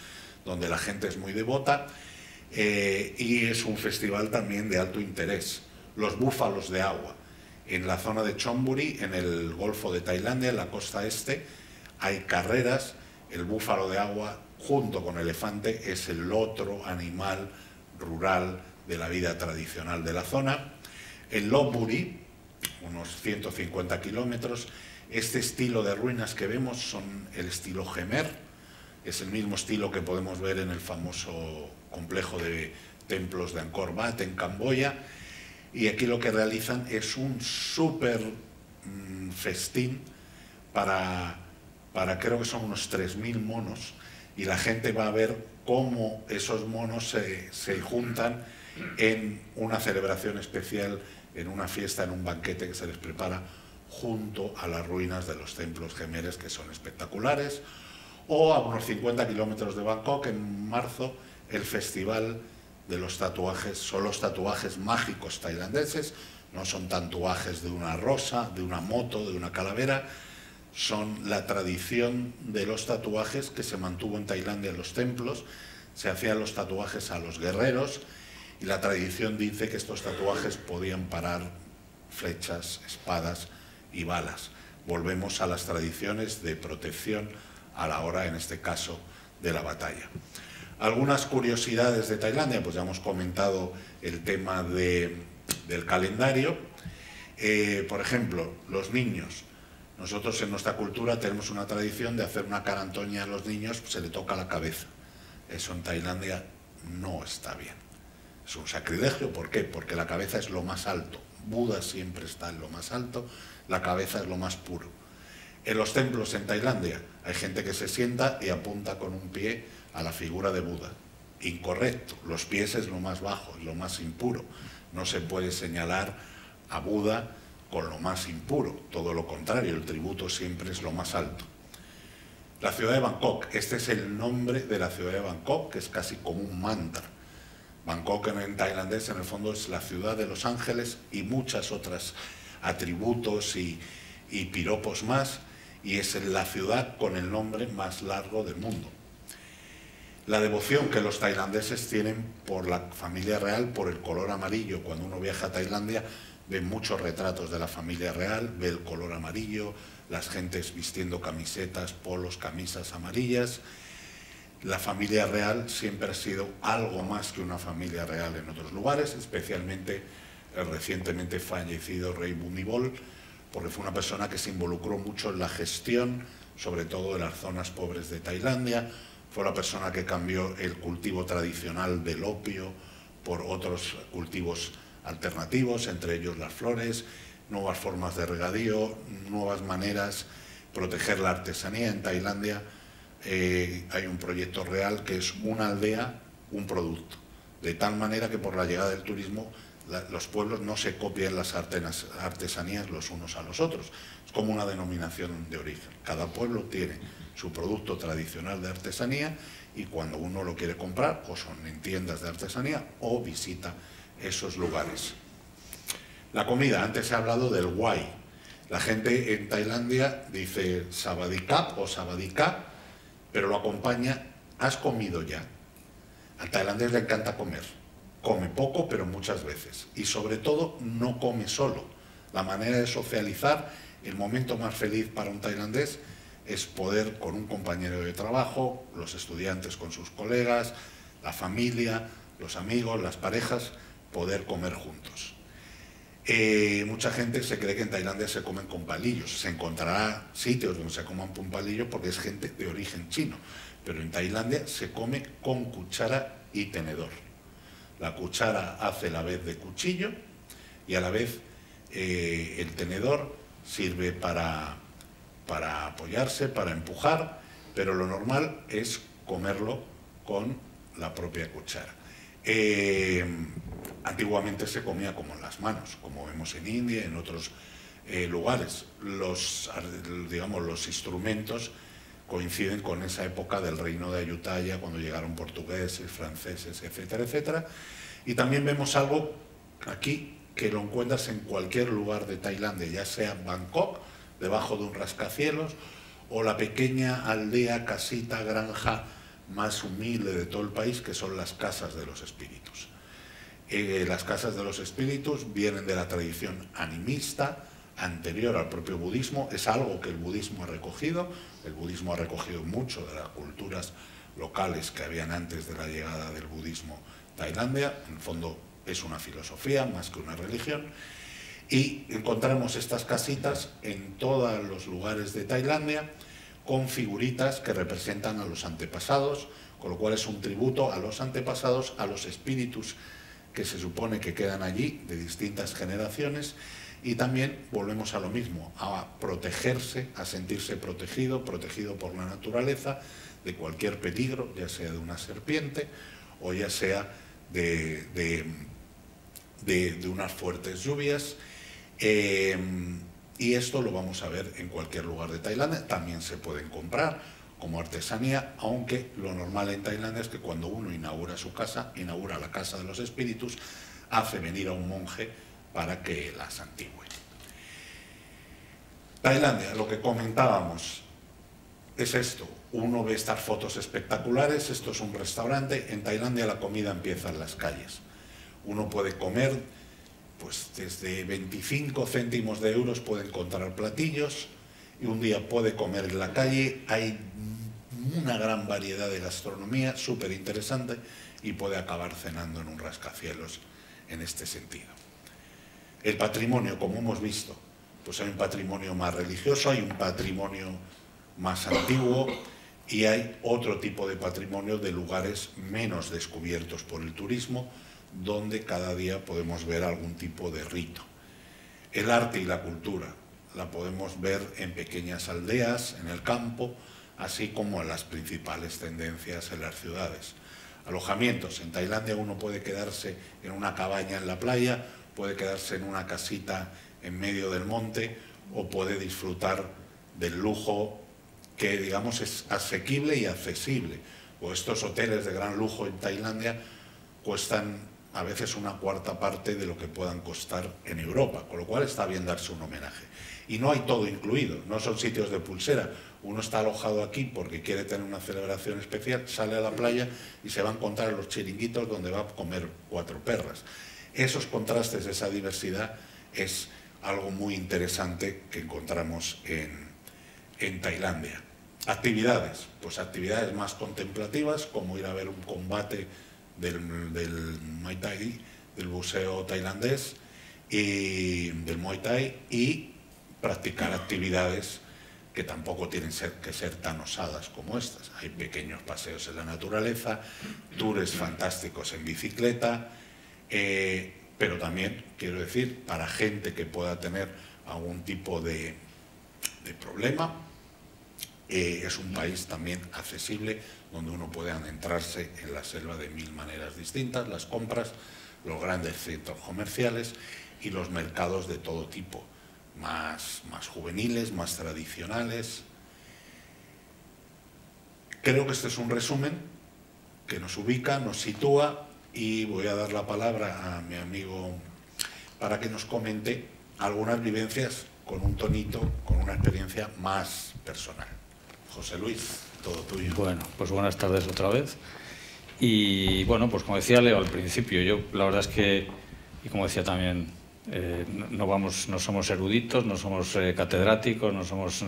donde la gente es muy devota, y es un festival también de alto interés. Los búfalos de agua. En la zona de Chonburi, en el Golfo de Tailandia, en la costa este, hay carreras. El búfalo de agua, junto con el elefante, es el otro animal rural de la vida tradicional de la zona. En Lopburi, unos 150 kilómetros, este estilo de ruinas que vemos son el estilo Khmer. Es el mismo estilo que podemos ver en el famoso complejo de templos de Angkor Wat en Camboya, y aquí lo que realizan es un súper festín para creo que son unos 3.000 monos, y la gente va a ver cómo esos monos se juntan en una celebración especial, en una fiesta, en un banquete que se les prepara junto a las ruinas de los templos gemeres, que son espectaculares. O a unos 50 kilómetros de Bangkok, en marzo, el Festival de los Tatuajes. Son los tatuajes mágicos tailandeses, no son tatuajes de una rosa, de una moto, de una calavera. Son la tradición de los tatuajes que se mantuvo en Tailandia en los templos. Se hacían los tatuajes a los guerreros, y la tradición dice que estos tatuajes podían parar flechas, espadas y balas. Volvemos a las tradiciones de protección a la hora, en este caso, de la batalla. Algunas curiosidades de Tailandia, pues ya hemos comentado el tema del calendario. Por ejemplo, los niños. Nosotros en nuestra cultura tenemos una tradición de hacer una carantoña a los niños, pues se le toca la cabeza. Eso en Tailandia no está bien. Es un sacrilegio, ¿por qué? Porque la cabeza es lo más alto. Buda siempre está en lo más alto, la cabeza es lo más puro. En los templos en Tailandia hay gente que se sienta y apunta con un pie a la figura de Buda. Incorrecto, los pies es lo más bajo, es lo más impuro. No se puede señalar a Buda con lo más impuro, todo lo contrario, el tributo siempre es lo más alto. La ciudad de Bangkok, este es el nombre de la ciudad de Bangkok, que es casi como un mantra. Bangkok en tailandés en el fondo es la ciudad de los ángeles y muchas otras atributos y piropos más, y es la ciudad con el nombre más largo del mundo. La devoción que los tailandeses tienen por la familia real, por el color amarillo. Cuando uno viaja a Tailandia ve muchos retratos de la familia real, ve el color amarillo, las gentes vistiendo camisetas, polos, camisas amarillas. La familia real siempre ha sido algo más que una familia real en otros lugares, especialmente el recientemente fallecido rey Bhumibol, porque fue una persona que se involucró mucho en la gestión, sobre todo de las zonas pobres de Tailandia. Fue la persona que cambió el cultivo tradicional del opio por otros cultivos alternativos, entre ellos las flores, nuevas formas de regadío, nuevas maneras, proteger la artesanía. En Tailandia hay un proyecto real que es una aldea, un producto, de tal manera que por la llegada del turismo los pueblos no se copian las artesanías los unos a los otros. Es como una denominación de origen. Cada pueblo tiene su producto tradicional de artesanía y cuando uno lo quiere comprar, o son en tiendas de artesanía o visita esos lugares. La comida, antes he hablado del guay. La gente en Tailandia dice sabadikap o sabadika, pero lo acompaña, ¿has comido ya? Al tailandés le encanta comer. Come poco, pero muchas veces. Y sobre todo, no come solo. La manera de socializar, el momento más feliz para un tailandés es poder con un compañero de trabajo, los estudiantes con sus colegas, la familia, los amigos, las parejas, poder comer juntos. Mucha gente se cree que en Tailandia se comen con palillos. Se encontrará sitios donde se coman con palillos porque es gente de origen chino. Pero en Tailandia se come con cuchara y tenedor. La cuchara hace la vez de cuchillo y a la vez el tenedor sirve para apoyarse, para empujar, pero lo normal es comerlo con la propia cuchara. Antiguamente se comía como en las manos, como vemos en India, en otros lugares. Los instrumentos coinciden con esa época del reino de Ayutthaya, cuando llegaron portugueses, franceses, etcétera, etcétera. Y también vemos algo aquí que lo encuentras en cualquier lugar de Tailandia, ya sea Bangkok, debajo de un rascacielos, o la pequeña aldea, casita, granja más humilde de todo el país, que son las casas de los espíritus. Las casas de los espíritus vienen de la tradición animista, anterior al propio budismo, es algo que el budismo ha recogido. El budismo ha recogido mucho de las culturas locales que habían antes de la llegada del budismo a Tailandia. En el fondo es una filosofía más que una religión. Y encontramos estas casitas en todos los lugares de Tailandia con figuritas que representan a los antepasados, con lo cual es un tributo a los antepasados, a los espíritus que se supone que quedan allí de distintas generaciones. Y también volvemos a lo mismo, a protegerse, a sentirse protegido por la naturaleza de cualquier peligro, ya sea de una serpiente o ya sea de unas fuertes lluvias. Y esto lo vamos a ver en cualquier lugar de Tailandia. También se pueden comprar como artesanía, aunque lo normal en Tailandia es que cuando uno inaugura su casa, inaugura la casa de los espíritus, hace venir a un monje para que la santigüe. Tailandia, lo que comentábamos, es esto. Uno ve estas fotos espectaculares, esto es un restaurante. En Tailandia la comida empieza en las calles. Uno puede comer, pues desde 25 céntimos de euros puede encontrar platillos, y un día puede comer en la calle. Hay una gran variedad de gastronomía, súper interesante, y puede acabar cenando en un rascacielos en este sentido. El patrimonio, como hemos visto, pues hay un patrimonio más religioso, hay un patrimonio más antiguo y hay otro tipo de patrimonio de lugares menos descubiertos por el turismo, donde cada día podemos ver algún tipo de rito. El arte y la cultura la podemos ver en pequeñas aldeas, en el campo, así como en las principales tendencias en las ciudades. Alojamientos. En Tailandia uno puede quedarse en una cabaña en la playa, puede quedarse en una casita en medio del monte o puede disfrutar del lujo que, digamos, es asequible y accesible. O estos hoteles de gran lujo en Tailandia cuestan a veces una cuarta parte de lo que puedan costar en Europa, con lo cual está bien darse un homenaje. Y no hay todo incluido, no son sitios de pulsera. Uno está alojado aquí porque quiere tener una celebración especial, sale a la playa y se va a encontrar los chiringuitos donde va a comer 4 perras. Esos contrastes, esa diversidad, es algo muy interesante que encontramos en Tailandia. Actividades, pues actividades más contemplativas, como ir a ver un combate del Muay Thai, del buceo tailandés y del Muay Thai, y practicar actividades que tampoco tienen que ser tan osadas como estas. Hay pequeños paseos en la naturaleza, tours fantásticos en bicicleta, pero también, quiero decir, para gente que pueda tener algún tipo de problema, es un país también accesible, donde uno puede adentrarse en la selva de 1000 maneras distintas, las compras, los grandes centros comerciales y los mercados de todo tipo, más juveniles, más tradicionales. Creo que este es un resumen que nos ubica, nos sitúa, y voy a dar la palabra a mi amigo para que nos comente algunas vivencias con un tonito, con una experiencia más personal. José Luis, todo tuyo. Bueno, pues buenas tardes otra vez. Y bueno, pues como decía Leo al principio, yo la verdad es que, y como decía también, no somos eruditos, no somos catedráticos, no somos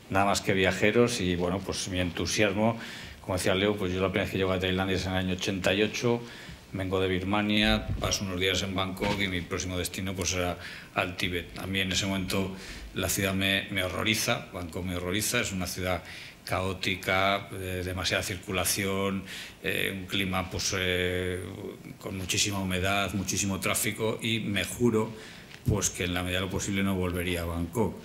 nada más que viajeros, y bueno, pues mi entusiasmo, como decía Leo, pues yo la primera vez que llego a Tailandia es en el año 88, vengo de Birmania, paso unos días en Bangkok y mi próximo destino pues era al Tíbet. A mí en ese momento la ciudad me horroriza, Bangkok me horroriza, es una ciudad caótica, demasiada circulación, un clima pues, con muchísima humedad, muchísimo tráfico, y me juro pues, que en la medida de lo posible no volvería a Bangkok.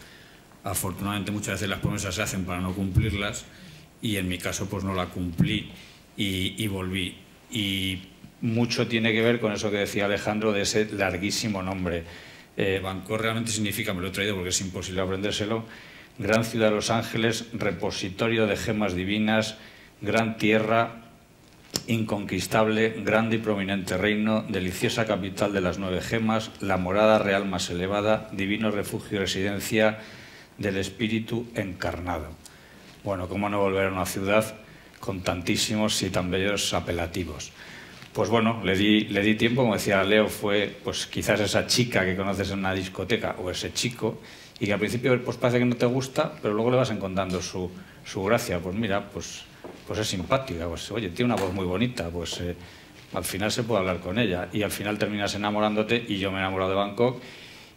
Afortunadamente muchas veces las promesas se hacen para no cumplirlas, y en mi caso pues no la cumplí y volví. Y mucho tiene que ver con eso que decía Alejandro de ese larguísimo nombre. Bangkok realmente significa, me lo he traído porque es imposible aprendérselo, gran ciudad de los ángeles, repositorio de gemas divinas, gran tierra, inconquistable, grande y prominente reino, deliciosa capital de las 9 gemas, la morada real más elevada, divino refugio y residencia del espíritu encarnado. Bueno, ¿cómo no volver a una ciudad con tantísimos y tan bellos apelativos? Pues bueno, le di tiempo, como decía Leo, fue pues quizás esa chica que conoces en una discoteca o ese chico, y que al principio pues parece que no te gusta, pero luego le vas encontrando su gracia. Pues mira, pues es simpática, pues oye, tiene una voz muy bonita, pues al final se puede hablar con ella, y al final terminas enamorándote, y yo me he enamorado de Bangkok,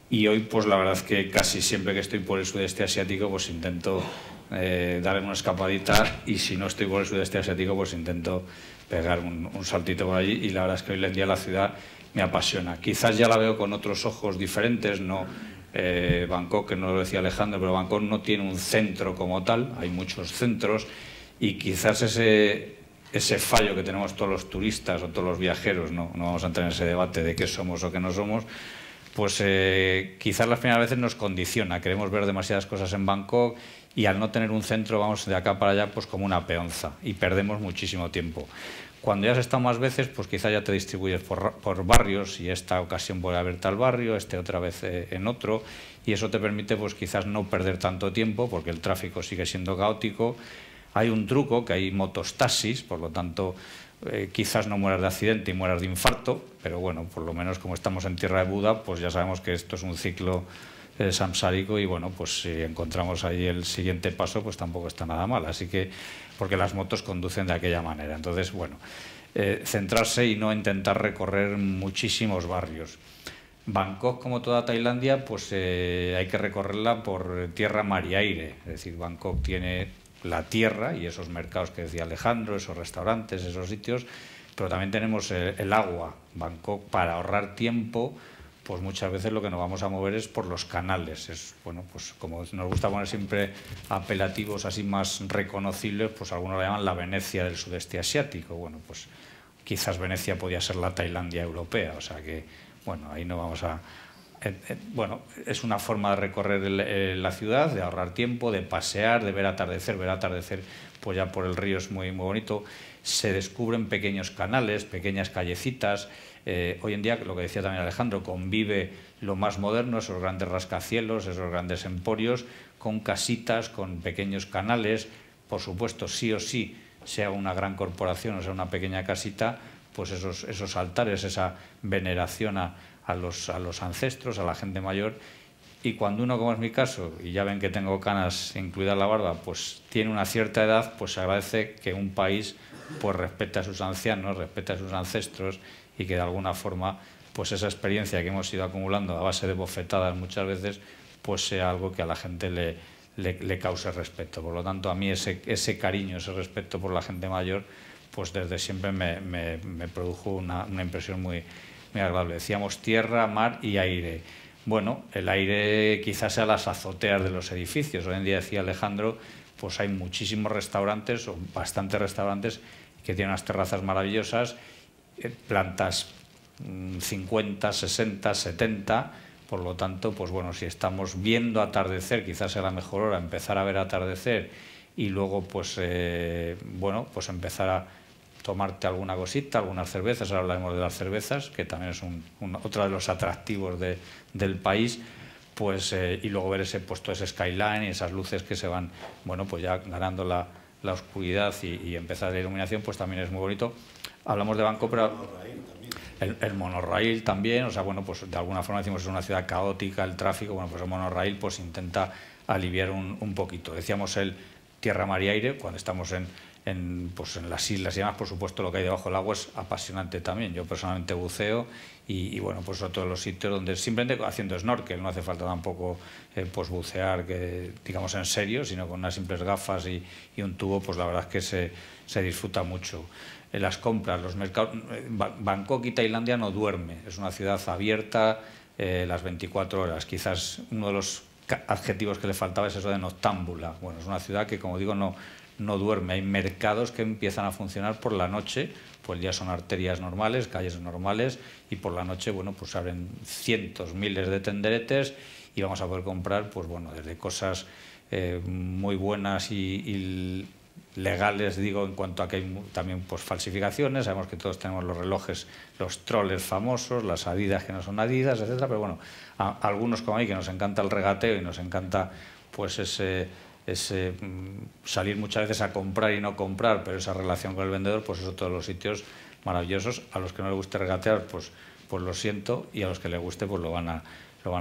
y hoy pues la verdad es que casi siempre que estoy por el sudeste asiático pues intento darle una escapadita, y si no estoy por el sudeste asiático pues intento pegar un saltito por allí, y la verdad es que hoy en día la ciudad me apasiona. Quizás ya la veo con otros ojos diferentes, no Bangkok, que no lo decía Alejandro, pero Bangkok no tiene un centro como tal, hay muchos centros, y quizás ese fallo que tenemos todos los turistas o todos los viajeros, no vamos a entrar en ese debate de qué somos o qué no somos, pues quizás las primeras veces nos condiciona, queremos ver demasiadas cosas en Bangkok, y al no tener un centro vamos de acá para allá pues como una peonza, y perdemos muchísimo tiempo. Cuando ya has estado más veces, pues quizá ya te distribuyes por barrios, y esta ocasión voy a ver tal barrio, otra vez en otro, y eso te permite pues quizás no perder tanto tiempo, porque el tráfico sigue siendo caótico. Hay un truco, que hay motostasis, por lo tanto quizás no mueras de accidente y mueras de infarto, pero bueno, por lo menos como estamos en tierra de Buda, pues ya sabemos que esto es un ciclo samsárico, y bueno, pues si encontramos ahí el siguiente paso, pues tampoco está nada mal. Así que, porque las motos conducen de aquella manera. Entonces, bueno, centrarse y no intentar recorrer muchísimos barrios. Bangkok, como toda Tailandia, pues hay que recorrerla por tierra, mar y aire. Es decir, Bangkok tiene la tierra y esos mercados que decía Alejandro, esos restaurantes, esos sitios, pero también tenemos el agua. Bangkok, para ahorrar tiempo, pues muchas veces lo que nos vamos a mover es por los canales. Es, bueno, pues como nos gusta poner siempre apelativos así más reconocibles, pues algunos la llaman la Venecia del sudeste asiático. Bueno, pues quizás Venecia podía ser la Tailandia europea, o sea que, bueno, ahí no vamos a... bueno, es una forma de recorrer la ciudad, de ahorrar tiempo, de pasear, de ver atardecer. Ver atardecer, pues ya por el río es muy, muy bonito. Se descubren pequeños canales, pequeñas callecitas. Hoy en día, lo que decía también Alejandro, convive lo más moderno, esos grandes rascacielos, esos grandes emporios, con casitas, con pequeños canales. Por supuesto, sí o sí, sea una gran corporación o sea una pequeña casita, pues esos altares, esa veneración a los ancestros, a la gente mayor. Y cuando uno, como es mi caso, y ya ven que tengo canas, incluida la barba, pues tiene una cierta edad, pues se agradece que un país pues respete a sus ancianos, respete a sus ancestros, y que de alguna forma pues esa experiencia que hemos ido acumulando a base de bofetadas muchas veces, pues sea algo que a la gente le cause respeto. Por lo tanto, a mí ese cariño, ese respeto por la gente mayor, pues desde siempre me produjo una impresión muy, muy agradable. Decíamos tierra, mar y aire. Bueno, el aire quizás sea las azoteas de los edificios. Hoy en día, decía Alejandro, pues hay muchísimos restaurantes, o bastantes restaurantes, que tienen unas terrazas maravillosas, plantas 50, 60, 70, por lo tanto, pues bueno, si estamos viendo atardecer, quizás sea la mejor hora empezar a ver atardecer, y luego pues bueno, pues empezar a tomarte alguna cosita, algunas cervezas. Ahora hablaremos de las cervezas, que también es otro de los atractivos del país, pues y luego ver todo ese skyline y esas luces que se van, bueno, pues ya ganando la oscuridad y empezar la iluminación, pues también es muy bonito. Hablamos de Bangkok, pero el monorraíl también, o sea, bueno, pues de alguna forma decimos es una ciudad caótica, el tráfico, bueno, pues el monorraíl pues intenta aliviar un poquito. Decíamos el tierra, mar y aire, cuando estamos en las islas y demás, por supuesto lo que hay debajo del agua es apasionante también. Yo personalmente buceo y bueno, pues otro de los sitios donde simplemente haciendo snorkel, no hace falta tampoco pues bucear, que digamos en serio, sino con unas simples gafas y un tubo, pues la verdad es que se disfruta mucho. Las compras, los mercados. Bangkok y Tailandia no duerme, es una ciudad abierta las 24 horas. Quizás uno de los adjetivos que le faltaba es eso de noctámbula. Bueno, es una ciudad que, como digo, no duerme. Hay mercados que empiezan a funcionar por la noche, pues el día son arterias normales, calles normales, y por la noche, bueno, pues abren cientos, miles de tenderetes y vamos a poder comprar, pues bueno, desde cosas muy buenas y legales, digo, en cuanto a que hay también pues falsificaciones. Sabemos que todos tenemos los relojes, los troles famosos, las Adidas que no son Adidas, etcétera, pero bueno, a algunos como a mí, que nos encanta el regateo y nos encanta pues ese salir muchas veces a comprar y no comprar, pero esa relación con el vendedor, pues es otro de los sitios maravillosos. A los que no les guste regatear, pues lo siento, y a los que les guste, pues lo van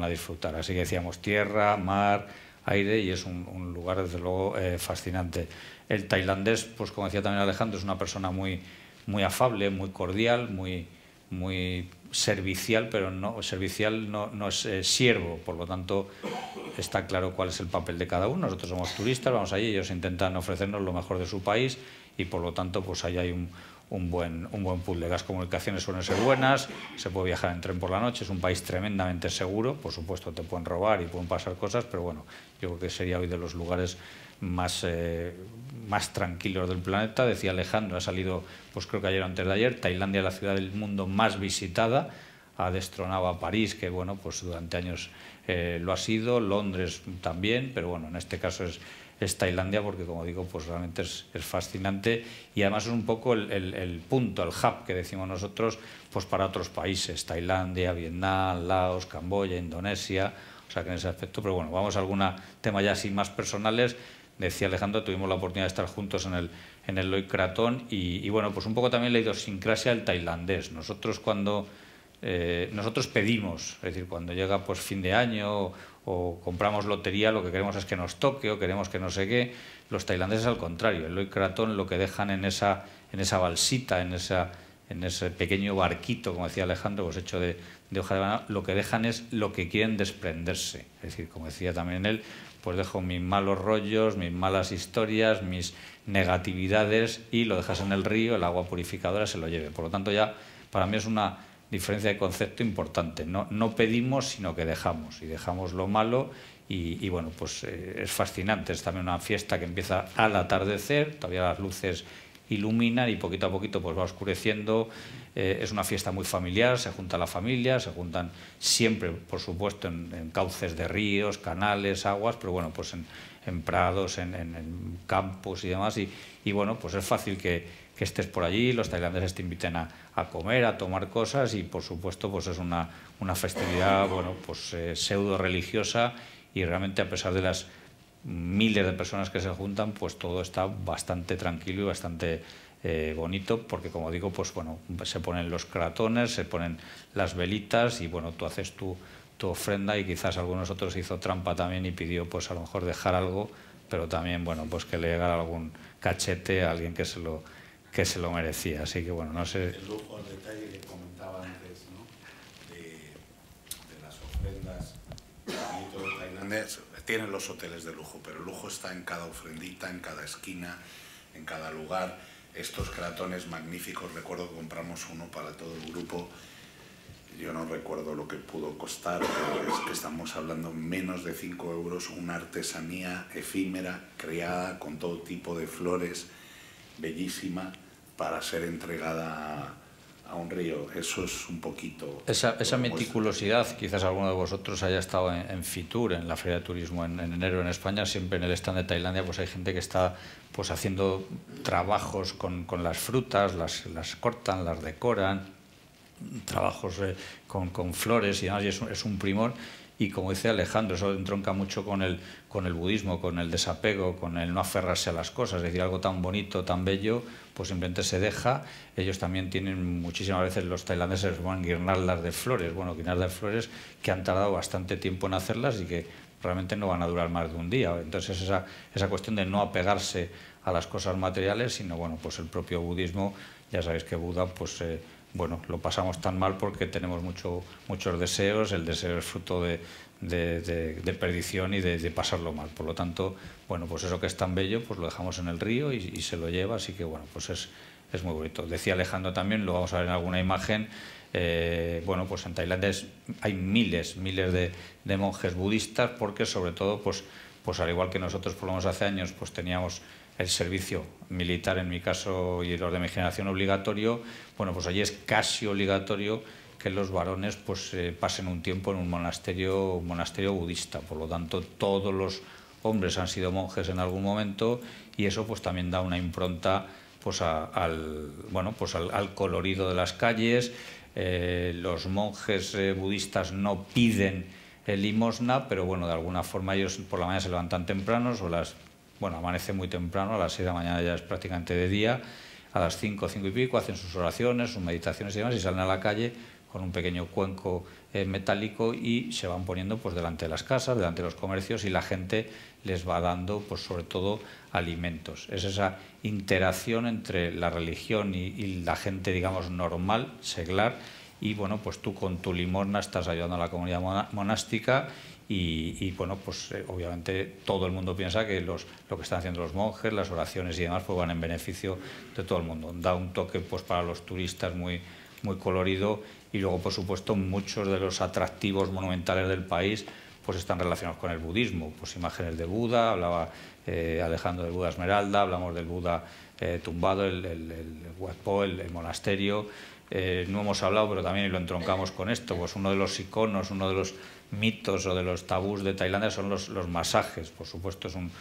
a disfrutar. Así que decíamos tierra, mar, aire, y es un lugar desde luego fascinante. El tailandés, pues como decía también Alejandro, es una persona muy, muy afable, muy cordial, muy servicial, pero no es siervo. Por lo tanto, está claro cuál es el papel de cada uno. Nosotros somos turistas, vamos allí, ellos intentan ofrecernos lo mejor de su país, y por lo tanto pues ahí hay un buen puzzle. Las comunicaciones suelen ser buenas, se puede viajar en tren por la noche, es un país tremendamente seguro. Por supuesto te pueden robar y pueden pasar cosas, pero bueno, yo creo que sería hoy de los lugares más tranquilos del planeta. Decía Alejandro, ha salido, pues creo que ayer o antes de ayer, Tailandia es la ciudad del mundo más visitada, ha destronado a París, que bueno, pues durante años lo ha sido, Londres también, pero bueno, en este caso es Tailandia, porque como digo, pues realmente es fascinante, y además es un poco el punto, el hub que decimos nosotros, pues para otros países, Tailandia, Vietnam, Laos, Camboya, Indonesia, o sea que en ese aspecto. Pero bueno, vamos a algún tema ya así más personales. Decía Alejandro, tuvimos la oportunidad de estar juntos en el Loic Krathong, y bueno, pues un poco también la idiosincrasia del tailandés. Nosotros pedimos, es decir, cuando llega pues fin de año o compramos lotería, lo que queremos es que nos toque o queremos que no sé qué. Los tailandeses al contrario, el Loy Krathong lo que dejan en esa balsita, en ese pequeño barquito, como decía Alejandro, pues hecho de hoja de banano, lo que dejan es lo que quieren desprenderse. Es decir, como decía también él, pues dejo mis malos rollos, mis malas historias, mis negatividades y lo dejas en el río, el agua purificadora se lo lleve. Por lo tanto, ya para mí es una diferencia de concepto importante. No pedimos, sino que dejamos, y dejamos lo malo. Y bueno, pues es fascinante. Es también una fiesta que empieza al atardecer, todavía las luces iluminan y poquito a poquito pues va oscureciendo. Es una fiesta muy familiar, se junta la familia, se juntan siempre, por supuesto, en cauces de ríos, canales, aguas, pero bueno, pues en prados, en campos y demás. Y bueno, pues es fácil que estés por allí, los tailandeses te inviten a comer, a tomar cosas y por supuesto pues es una festividad, bueno, pues pseudo religiosa, y realmente a pesar de las miles de personas que se juntan, pues todo está bastante tranquilo y bastante bonito, porque como digo, pues bueno, se ponen los kratones, se ponen las velitas y bueno, tú haces tu ofrenda, y quizás algunos otros hizo trampa también y pidió pues a lo mejor dejar algo, pero también bueno, pues que le llegara algún cachete a alguien que se lo merecía. Así que bueno, no sé. El lujo al detalle que comentaba antes, ¿no? de las ofrendas tailandés. Tienen los hoteles de lujo, pero el lujo está en cada ofrendita, en cada esquina, en cada lugar. Estos kratones magníficos, recuerdo que compramos uno para todo el grupo. Yo no recuerdo lo que pudo costar, pero es que estamos hablando menos de 5 euros, una artesanía efímera, creada con todo tipo de flores, bellísima, para ser entregada a un río. Eso es un poquito... Esa meticulosidad, quizás alguno de vosotros haya estado en Fitur, en la Feria de Turismo en enero en España, siempre en el stand de Tailandia pues hay gente que está pues haciendo trabajos con las frutas, las cortan, las decoran, trabajos con flores y demás, y es un primor. Y como dice Alejandro, eso entronca mucho con el budismo, con el desapego, con el no aferrarse a las cosas. Es decir, algo tan bonito, tan bello, pues simplemente se deja. Ellos también tienen muchísimas veces, los tailandeses van guirnaldas de flores, bueno, guirnaldas de flores que han tardado bastante tiempo en hacerlas y que realmente no van a durar más de un día. Entonces esa cuestión de no apegarse a las cosas materiales, sino bueno, pues el propio budismo, ya sabéis que Buda, pues bueno, lo pasamos tan mal porque tenemos muchos deseos, el deseo es fruto de perdición y de pasarlo mal. Por lo tanto, bueno, pues eso que es tan bello, pues lo dejamos en el río y se lo lleva, así que bueno, pues es muy bonito. Decía Alejandro también, lo vamos a ver en alguna imagen, bueno, pues en Tailandia hay miles de monjes budistas, porque sobre todo, pues al igual que nosotros por lo menos hace años, pues teníamos el servicio militar, en mi caso, y los de mi generación obligatorio, bueno, pues allí es casi obligatorio que los varones pues pasen un tiempo en un monasterio budista. Por lo tanto, todos los hombres han sido monjes en algún momento, y eso pues también da una impronta pues al colorido de las calles. Los monjes budistas no piden limosna, pero bueno, de alguna forma ellos por la mañana se levantan tempranos, amanece muy temprano, a las 6 de la mañana ya es prácticamente de día, a las 5 y pico hacen sus oraciones, sus meditaciones y demás, y salen a la calle con un pequeño cuenco metálico y se van poniendo pues delante de las casas, delante de los comercios, y la gente les va dando pues sobre todo alimentos. Es esa interacción entre la religión y la gente, digamos, normal, seglar, y bueno, pues tú con tu limosna estás ayudando a la comunidad monástica. Y bueno, pues obviamente todo el mundo piensa que lo que están haciendo los monjes, las oraciones y demás, pues van en beneficio de todo el mundo. Da un toque pues para los turistas muy colorido, y luego por supuesto muchos de los atractivos monumentales del país pues están relacionados con el budismo. Pues imágenes de Buda, hablaba Alejandro del Buda Esmeralda, hablamos del Buda tumbado, el Wat Po, el monasterio. No hemos hablado, pero también lo entroncamos con esto, pues uno de los iconos, uno de los mitos o de los tabús de Tailandia son los masajes. Por supuesto es un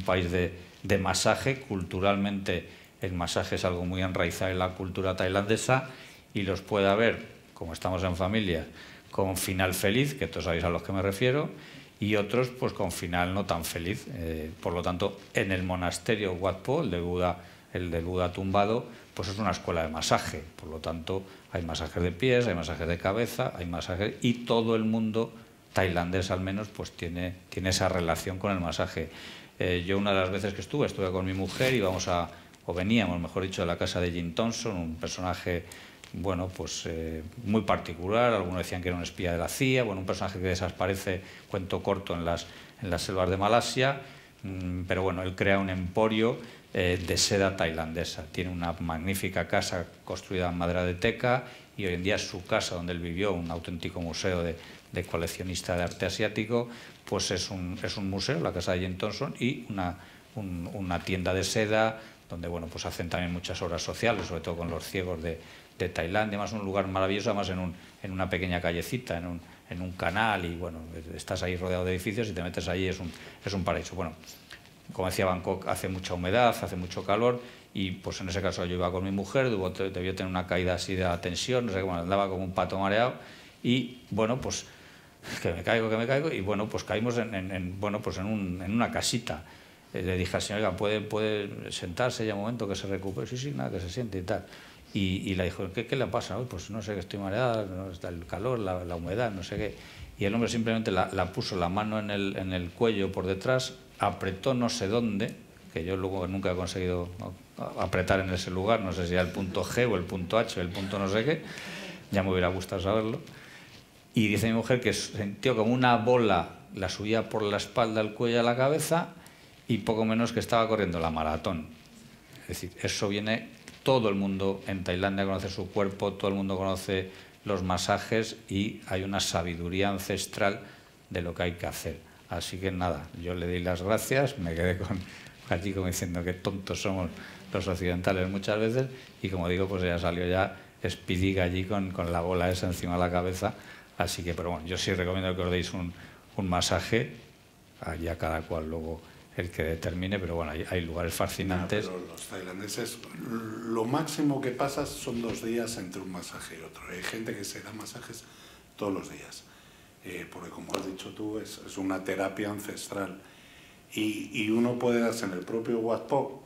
país de masaje. Culturalmente el masaje es algo muy enraizado en la cultura tailandesa, y los puede haber, como estamos en familia, con final feliz, que todos sabéis a los que me refiero, y otros pues con final no tan feliz. Por lo tanto, en el monasterio Wat Po, el del Buda tumbado, pues es una escuela de masaje. Por lo tanto, hay masajes de pies, hay masajes de cabeza, hay masajes, y todo el mundo tailandés al menos, pues tiene esa relación con el masaje. Yo una de las veces que estuve con mi mujer, veníamos, mejor dicho, de la casa de Jim Thompson, un personaje, bueno, pues muy particular. Algunos decían que era un espía de la CIA, bueno, un personaje que desaparece, cuento corto, en las selvas de Malasia, pero bueno, él crea un emporio de seda tailandesa. Tiene una magnífica casa construida en madera de teca y hoy en día su casa donde él vivió, un auténtico museo de coleccionista de arte asiático, pues es un museo, la casa de Jim Thompson, y una tienda de seda donde, bueno, pues hacen también muchas obras sociales, sobre todo con los ciegos de Tailandia. Además, un lugar maravilloso, además en una pequeña callecita, en un canal, y bueno, estás ahí rodeado de edificios y te metes ahí, es un paraíso. Bueno, como decía, Bangkok hace mucha humedad, hace mucho calor, y pues en ese caso yo iba con mi mujer, debió tener una caída así de la tensión, no sé, bueno, andaba como un pato mareado, y bueno, pues que me caigo, y bueno, pues caímos en una casita. Le dije al señor, oiga, ¿puede sentarse ya un momento que se recupere? Sí, nada, que se siente y tal. Y le dijo, ¿qué le pasa? Pues no sé, que estoy mareada, no, está el calor, la humedad, no sé qué. Y el hombre simplemente la puso la mano en el cuello por detrás, apretó no sé dónde, que yo luego nunca he conseguido apretar en ese lugar, no sé si era el punto G o el punto H o el punto no sé qué, ya me hubiera gustado saberlo. Y dice mi mujer que sintió como una bola la subía por la espalda, el cuello a la cabeza, y poco menos que estaba corriendo la maratón. Es decir, eso viene, todo el mundo en Tailandia conoce su cuerpo, todo el mundo conoce los masajes y hay una sabiduría ancestral de lo que hay que hacer. Así que nada, yo le di las gracias, me quedé allí como diciendo que tontos somos los occidentales muchas veces, y como digo, pues ella salió ya espidiga allí con la bola esa encima de la cabeza. Así que, pero bueno, yo sí recomiendo que os deis un masaje, allá cada cual luego el que determine, pero bueno, hay lugares fascinantes. Pero los tailandeses, lo máximo que pasa son 2 días entre un masaje y otro. Hay gente que se da masajes todos los días, porque como has dicho tú, es una terapia ancestral. Y uno puede darse en el propio Wat Po,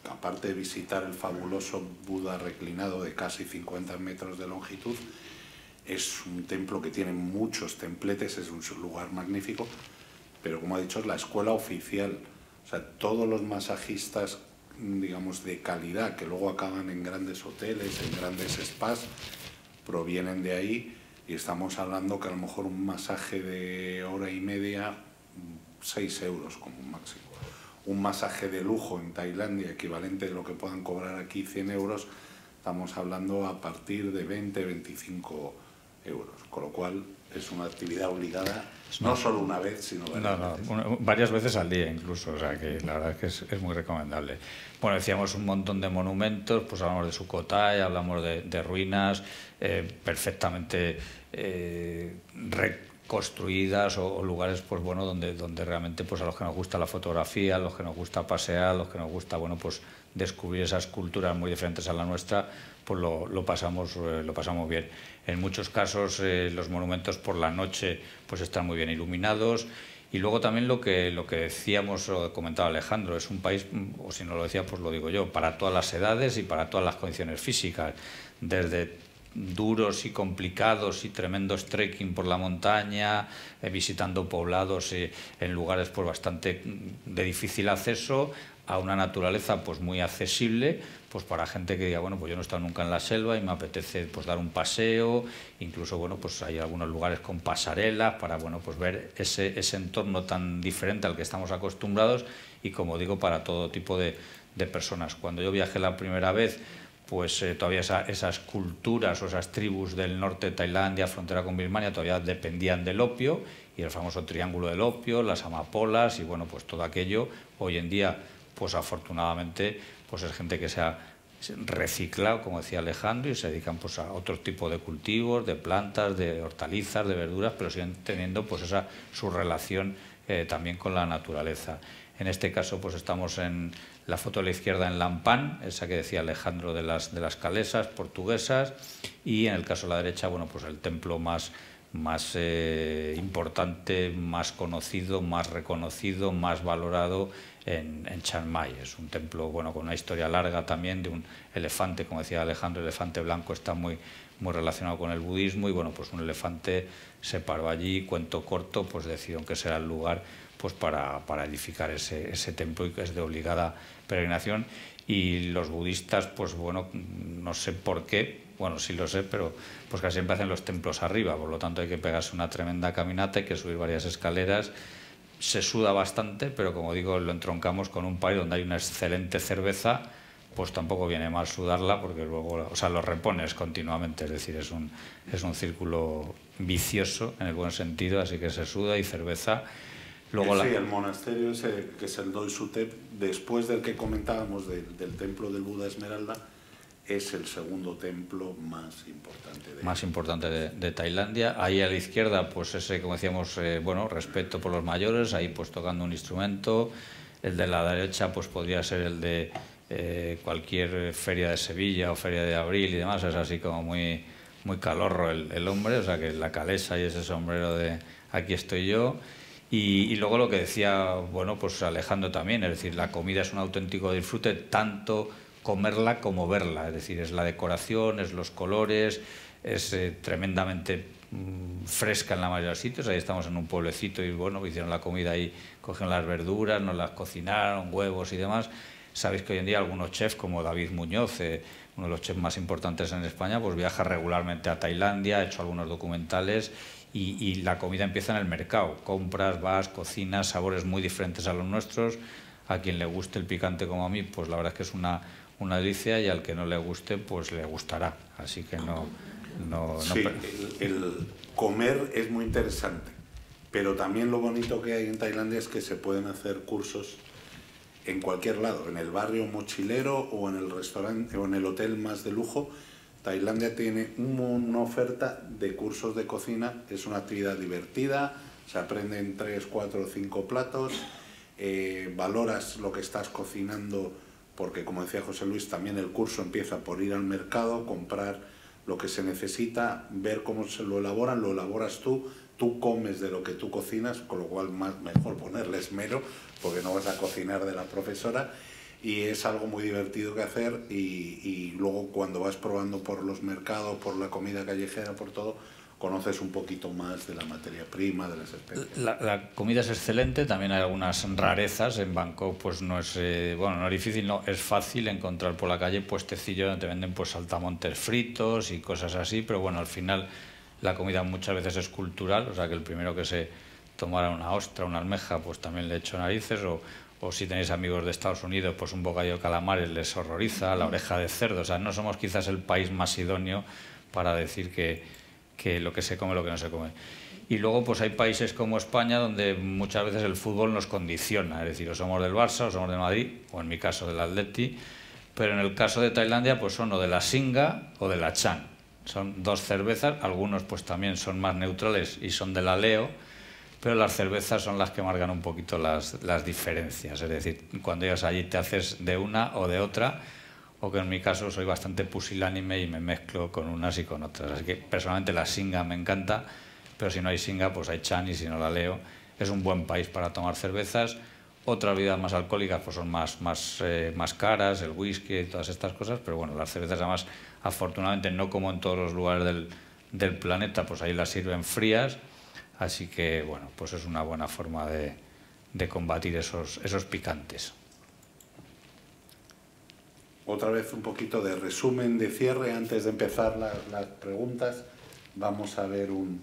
aparte de visitar el fabuloso Buda reclinado de casi 50 metros de longitud. Es un templo que tiene muchos templetes, es un lugar magnífico, pero como ha dicho, es la escuela oficial. O sea, todos los masajistas, digamos, de calidad, que luego acaban en grandes hoteles, en grandes spas, provienen de ahí, y estamos hablando que a lo mejor un masaje de hora y media, 6 euros como máximo. Un masaje de lujo en Tailandia, equivalente a lo que puedan cobrar aquí, 100 euros, estamos hablando a partir de 20, 25 euros, con lo cual es una actividad obligada, no solo una vez, sino varias veces al día incluso, o sea que la verdad es que es muy recomendable. Bueno, decíamos un montón de monumentos, pues hablamos de Sukhothai, hablamos de ruinas perfectamente reconstruidas, o lugares, pues bueno, donde realmente, pues a los que nos gusta la fotografía, a los que nos gusta pasear, a los que nos gusta, bueno, pues descubrir esas culturas muy diferentes a la nuestra, pues lo pasamos bien. En muchos casos los monumentos por la noche pues están muy bien iluminados, y luego también lo que decíamos o comentaba Alejandro, es un país, o si no lo decía pues lo digo yo, para todas las edades y para todas las condiciones físicas, desde duros y complicados y tremendos trekking por la montaña, visitando poblados en lugares pues bastante de difícil acceso, a una naturaleza pues muy accesible, pues para gente que diga, bueno, pues yo no he estado nunca en la selva y me apetece pues dar un paseo. Incluso, bueno, pues hay algunos lugares con pasarelas para, bueno, pues ver ese entorno tan diferente al que estamos acostumbrados, y como digo, para todo tipo de personas. Cuando yo viajé la primera vez, pues todavía esas culturas o esas tribus del norte de Tailandia, frontera con Birmania, todavía dependían del opio, y el famoso triángulo del opio, las amapolas, y bueno, pues todo aquello hoy en día, pues afortunadamente, pues es gente que se ha reciclado, como decía Alejandro, y se dedican pues a otro tipo de cultivos, de plantas, de hortalizas, de verduras, pero siguen teniendo pues su relación también con la naturaleza. En este caso pues estamos en la foto de la izquierda en Lampan, esa que decía Alejandro de las calesas portuguesas, y en el caso de la derecha, bueno, pues el templo más importante, más conocido, más reconocido, más valorado en Chiang Mai. Es un templo, bueno, con una historia larga también, de un elefante, como decía Alejandro, el elefante blanco está muy relacionado con el budismo, y bueno, pues un elefante se paró allí, cuento corto, pues decidieron que será el lugar pues para edificar ese templo, y que es de obligada peregrinación. Y los budistas, pues bueno, no sé por qué, bueno, sí lo sé, pero pues casi siempre hacen los templos arriba, por lo tanto hay que pegarse una tremenda caminata, hay que subir varias escaleras, se suda bastante, pero como digo, lo entroncamos con un país donde hay una excelente cerveza, pues tampoco viene mal sudarla, porque luego, o sea, lo repones continuamente, es decir, es un círculo vicioso en el buen sentido, así que se suda y cerveza. Luego sí, el monasterio ese, que es el Doi Suthep, después del que comentábamos del templo del Buda Esmeralda, es el segundo templo más importante de Tailandia. Ahí a la izquierda, pues ese, como decíamos, bueno, respeto por los mayores, ahí pues tocando un instrumento. El de la derecha pues podría ser el de cualquier feria de Sevilla o feria de abril y demás, es así como muy calorro el hombre, o sea que la calesa y ese sombrero de aquí estoy yo. Y luego lo que decía, bueno, pues Alejandro también, es decir, la comida es un auténtico disfrute, tanto comerla como verla, es decir, es la decoración, es los colores, es tremendamente fresca en la mayoría de los sitios. Ahí estamos en un pueblecito y bueno, hicieron la comida ahí, cogieron las verduras, nos las cocinaron, huevos y demás. Sabéis que hoy en día algunos chefs, como David Muñoz, uno de los chefs más importantes en España, pues viaja regularmente a Tailandia, ha hecho algunos documentales, y la comida empieza en el mercado. Compras, vas, cocinas, sabores muy diferentes a los nuestros. A quien le guste el picante como a mí, pues la verdad es que es una delicia, y al que no le guste, pues le gustará. Así que sí, el comer es muy interesante, pero también lo bonito que hay en Tailandia es que se pueden hacer cursos en cualquier lado, en el barrio mochilero o en el restaurante o en el hotel más de lujo. Tailandia tiene una oferta de cursos de cocina, es una actividad divertida, se aprenden 3, 4, 5 platos, valoras lo que estás cocinando, porque como decía José Luis, también el curso empieza por ir al mercado, comprar lo que se necesita, ver cómo se lo elaboran, lo elaboras tú comes de lo que tú cocinas, con lo cual mejor ponerle esmero, porque no vas a cocinar de la profesora, y es algo muy divertido que hacer, y luego cuando vas probando por los mercados, por la comida callejera, por todo, conoces un poquito más de la materia prima, de las especies. La comida es excelente, también hay algunas rarezas. En Bangkok pues no es no es difícil, no, es fácil encontrar por la calle puestecillos donde te venden pues saltamontes fritos y cosas así, pero bueno, al final la comida muchas veces es cultural, o sea que el primero que se tomara una ostra, una almeja, pues también le echo narices, o si tenéis amigos de Estados Unidos, pues un bocadillo de calamares les horroriza, la oreja de cerdo. O sea, no somos quizás el país más idóneo para decir que lo que se come, lo que no se come. Y luego pues hay países como España donde muchas veces el fútbol nos condiciona, es decir, o somos del Barça o somos del Madrid, o en mi caso del Atleti, pero en el caso de Tailandia pues son o de la Singa o de la Chan. Son dos cervezas, algunos pues también son más neutrales y son de la Leo, pero las cervezas son las que marcan un poquito las diferencias, es decir, cuando llegas allí te haces de una o de otra, o que en mi caso soy bastante pusilánime y me mezclo con unas y con otras. Así que personalmente la Singa me encanta, pero si no hay Singa pues hay Chan, y si no la Leo. Es un buen país para tomar cervezas. Otras bebidas más alcohólicas pues son más caras, el whisky y todas estas cosas, pero bueno, las cervezas además afortunadamente no como en todos los lugares del planeta, pues ahí las sirven frías, así que bueno, pues es una buena forma de combatir esos picantes. Otra vez un poquito de resumen, de cierre, antes de empezar las preguntas. Vamos a ver un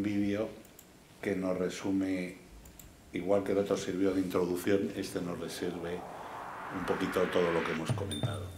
vídeo que nos resume, igual que el otro sirvió de introducción, este nos resume un poquito todo lo que hemos comentado.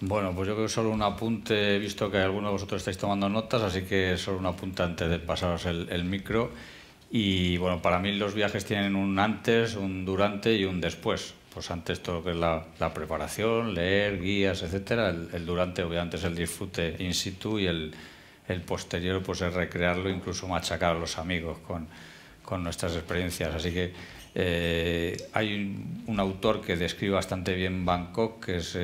Bueno, pues yo creo que solo un apunte, he visto que algunos de vosotros estáis tomando notas, así que solo un apunte antes de pasaros el micro. Y bueno, para mí los viajes tienen un antes, un durante y un después. Pues antes todo lo que es la preparación, leer, guías, etcétera. El durante obviamente es el disfrute in situ y el posterior pues es recrearlo, incluso machacar a los amigos con nuestras experiencias. Así que hay un autor que describe bastante bien Bangkok, que es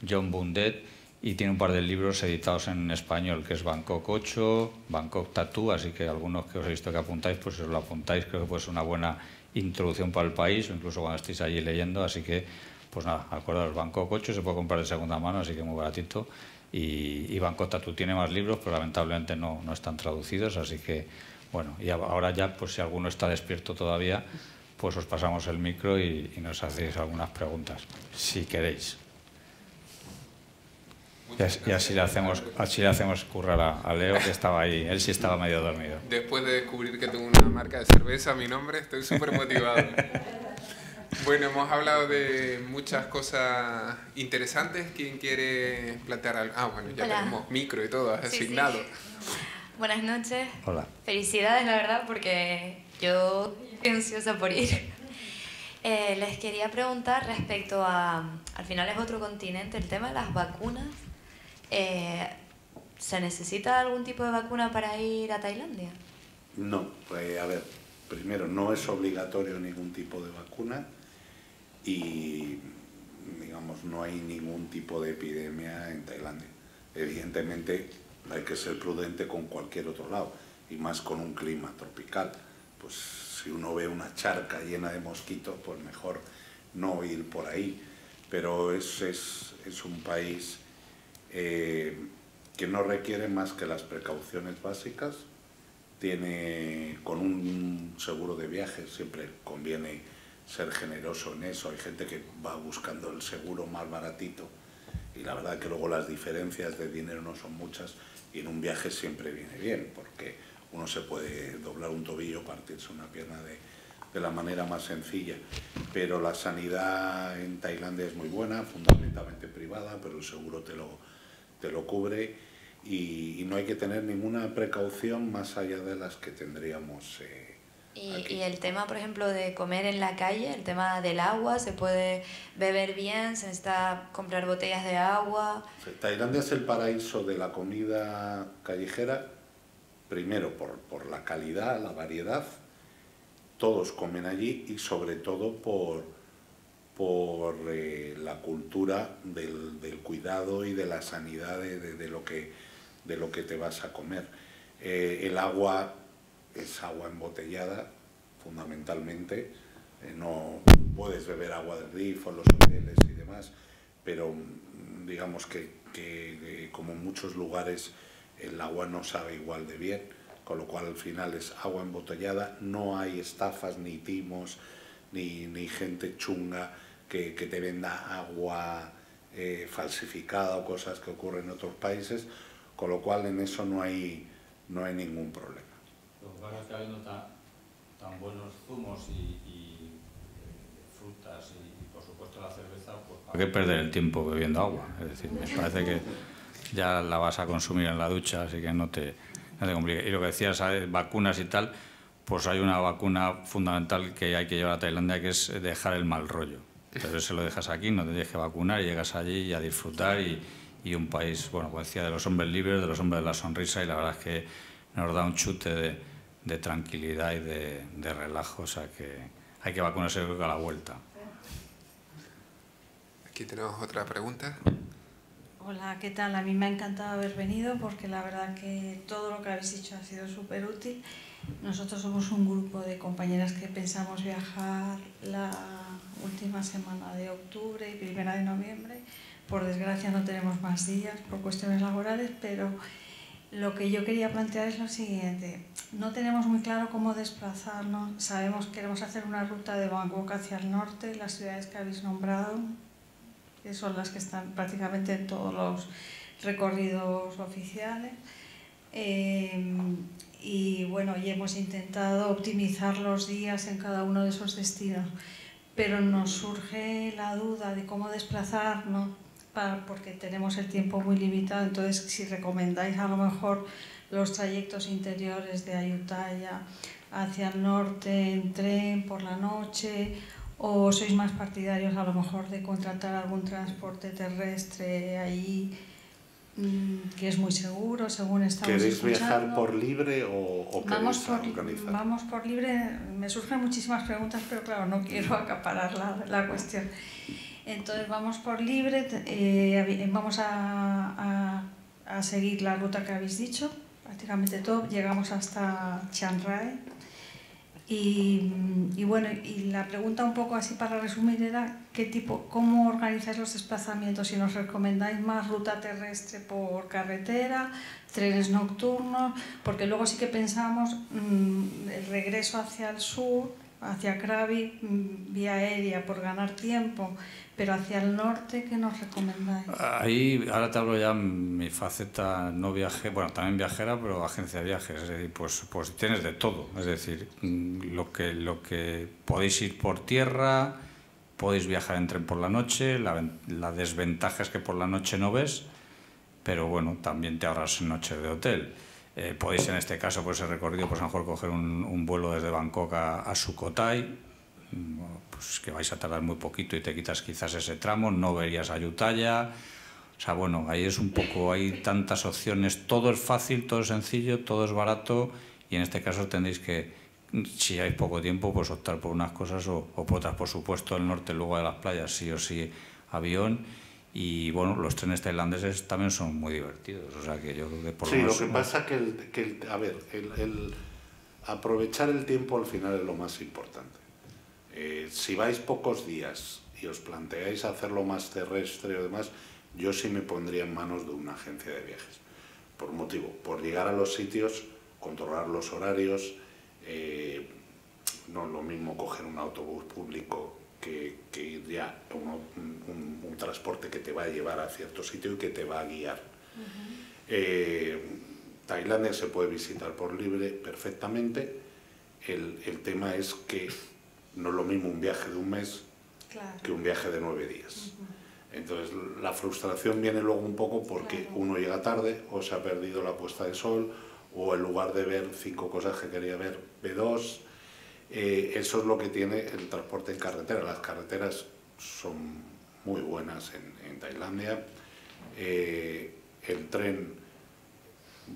John Bundet, y tiene un par de libros editados en español, que es Bangkok 8, Bangkok Tattoo, así que algunos que os he visto que apuntáis, pues os lo apuntáis, creo que puede ser una buena introducción para el país, o incluso cuando estéis allí leyendo, así que, pues nada, acordaos, Bangkok 8 se puede comprar de segunda mano, así que muy baratito, y Bangkok Tattoo tiene más libros, pero lamentablemente no están traducidos, así que, bueno, y ahora ya, pues si alguno está despierto todavía, pues os pasamos el micro y nos hacéis algunas preguntas, si queréis. Y así le hacemos currar a Leo, que estaba ahí. Él sí estaba medio dormido. Después de descubrir que tengo una marca de cerveza a mi nombre, estoy súper motivado. Bueno, hemos hablado de muchas cosas interesantes. ¿Quién quiere plantear algo? Ah, bueno, ya tenemos micro y todo asignado. Sí. Buenas noches. Hola. Felicidades, la verdad, porque yo estoy ansiosa por ir. Les quería preguntar respecto al final es otro continente, el tema de las vacunas. ¿Se necesita algún tipo de vacuna para ir a Tailandia? No, pues a ver, primero no es obligatorio ningún tipo de vacuna y, digamos, no hay ningún tipo de epidemia en Tailandia. Evidentemente hay que ser prudente con cualquier otro lado y más con un clima tropical. Pues si uno ve una charca llena de mosquitos, pues mejor no ir por ahí. Pero es un país que no requiere más que las precauciones básicas. Tiene, con un seguro de viaje, siempre conviene ser generoso en eso. Hay gente que va buscando el seguro más baratito y la verdad que luego las diferencias de dinero no son muchas y en un viaje siempre viene bien porque uno se puede doblar un tobillo, partirse una pierna de la manera más sencilla. Pero la sanidad en Tailandia es muy buena, fundamentalmente privada, pero el seguro te lo cubre y no hay que tener ninguna precaución más allá de las que tendríamos aquí. Y el tema, por ejemplo, de comer en la calle, el tema del agua, ¿se puede beber bien? ¿Se necesita comprar botellas de agua? Tailandia es el paraíso de la comida callejera, primero por la calidad, la variedad, todos comen allí y sobre todo por la cultura del cuidado y de la sanidad de lo que te vas a comer. El agua es agua embotellada, fundamentalmente. No puedes beber agua del grifo, los hoteles y demás, pero digamos que como en muchos lugares el agua no sabe igual de bien, con lo cual al final es agua embotellada, no hay estafas ni timos, ni gente chunga que te venda agua falsificada o cosas que ocurren en otros países, con lo cual en eso no hay ningún problema. Lo que pasa es que habiendo tan buenos zumos y frutas y por supuesto la cerveza, pues ¿para qué perder el tiempo bebiendo agua? Es decir, me parece que ya la vas a consumir en la ducha, así que no te compliques. Y lo que decías, ¿sabes? Vacunas y tal, pues hay una vacuna fundamental que hay que llevar a Tailandia, que es dejar el mal rollo. Entonces se lo dejas aquí, no te tienes que vacunar, y llegas allí a disfrutar y un país, bueno, como decía, de los hombres libres, de los hombres de la sonrisa, y la verdad es que nos da un chute de tranquilidad y de relajo, o sea que hay que vacunarse a la vuelta. Aquí tenemos otra pregunta. Hola, ¿qué tal? A mí me ha encantado haber venido porque la verdad que todo lo que habéis dicho ha sido súper útil. Nosotros somos un grupo de compañeras que pensamos viajar la última semana de octubre y primera de noviembre. Por desgracia no tenemos más días por cuestiones laborales, pero lo que yo quería plantear es lo siguiente. No tenemos muy claro cómo desplazarnos. Sabemos que queremos hacer una ruta de Bangkok hacia el norte, las ciudades que habéis nombrado, que son las que están prácticamente en todos los recorridos oficiales. Y bueno, y hemos intentado optimizar los días en cada uno de esos destinos, pero nos surge la duda de cómo desplazarnos porque tenemos el tiempo muy limitado, entonces si recomendáis a lo mejor los trayectos interiores de Ayutthaya hacia el norte en tren por la noche, o sois más partidarios a lo mejor de contratar algún transporte terrestre ahí que es muy seguro, según estamos ¿Queréis escuchando? viajar por libre o queréis organizar? Vamos por libre. Me surgen muchísimas preguntas, pero claro, no quiero acaparar la cuestión. Entonces vamos por libre, vamos a seguir la ruta que habéis dicho, prácticamente todo, llegamos hasta Chiang Rai. Y bueno, y la pregunta un poco así para resumir era ¿cómo organizáis los desplazamientos? Si nos recomendáis más ruta terrestre por carretera, trenes nocturnos, porque luego sí que pensamos el regreso hacia el sur, hacia Krabi, vía aérea por ganar tiempo, pero hacia el norte, ¿qué nos recomendáis? Ahí, ahora te hablo ya mi faceta no viajera, bueno, también viajera, pero agencia de viajes, es decir, pues tienes de todo, es decir, lo que podéis ir por tierra, podéis viajar en tren por la noche, la desventaja es que por la noche no ves, pero bueno, también te ahorras noches de hotel. Podéis en este caso, pues el recorrido, pues a lo mejor coger un vuelo desde Bangkok a Sukhothai, pues que vais a tardar muy poquito y te quitas quizás ese tramo, no verías Ayutthaya. O sea, bueno, ahí es un poco, hay tantas opciones, todo es fácil, todo es sencillo, todo es barato, y en este caso tendréis que, si hay poco tiempo, pues optar por unas cosas o por otras. Por supuesto, el norte, luego de las playas, sí o sí avión, y bueno, los trenes tailandeses también son muy divertidos, o sea que yo creo que por lo menos... Sí, lo que pasa que, el aprovechar el tiempo al final es lo más importante. Si vais pocos días y os planteáis hacerlo más terrestre o demás, yo sí me pondría en manos de una agencia de viajes. Por llegar a los sitios, controlar los horarios, no es lo mismo coger un autobús público que ir ya un transporte que te va a llevar a cierto sitio y que te va a guiar. Tailandia se puede visitar por libre perfectamente. El tema es que no es lo mismo un viaje de un mes que un viaje de 9 días. Entonces la frustración viene luego un poco porque uno llega tarde o se ha perdido la puesta de sol o en lugar de ver 5 cosas que quería ver, ve 2. Eso es lo que tiene el transporte en carretera. Las carreteras son muy buenas en Tailandia. El tren,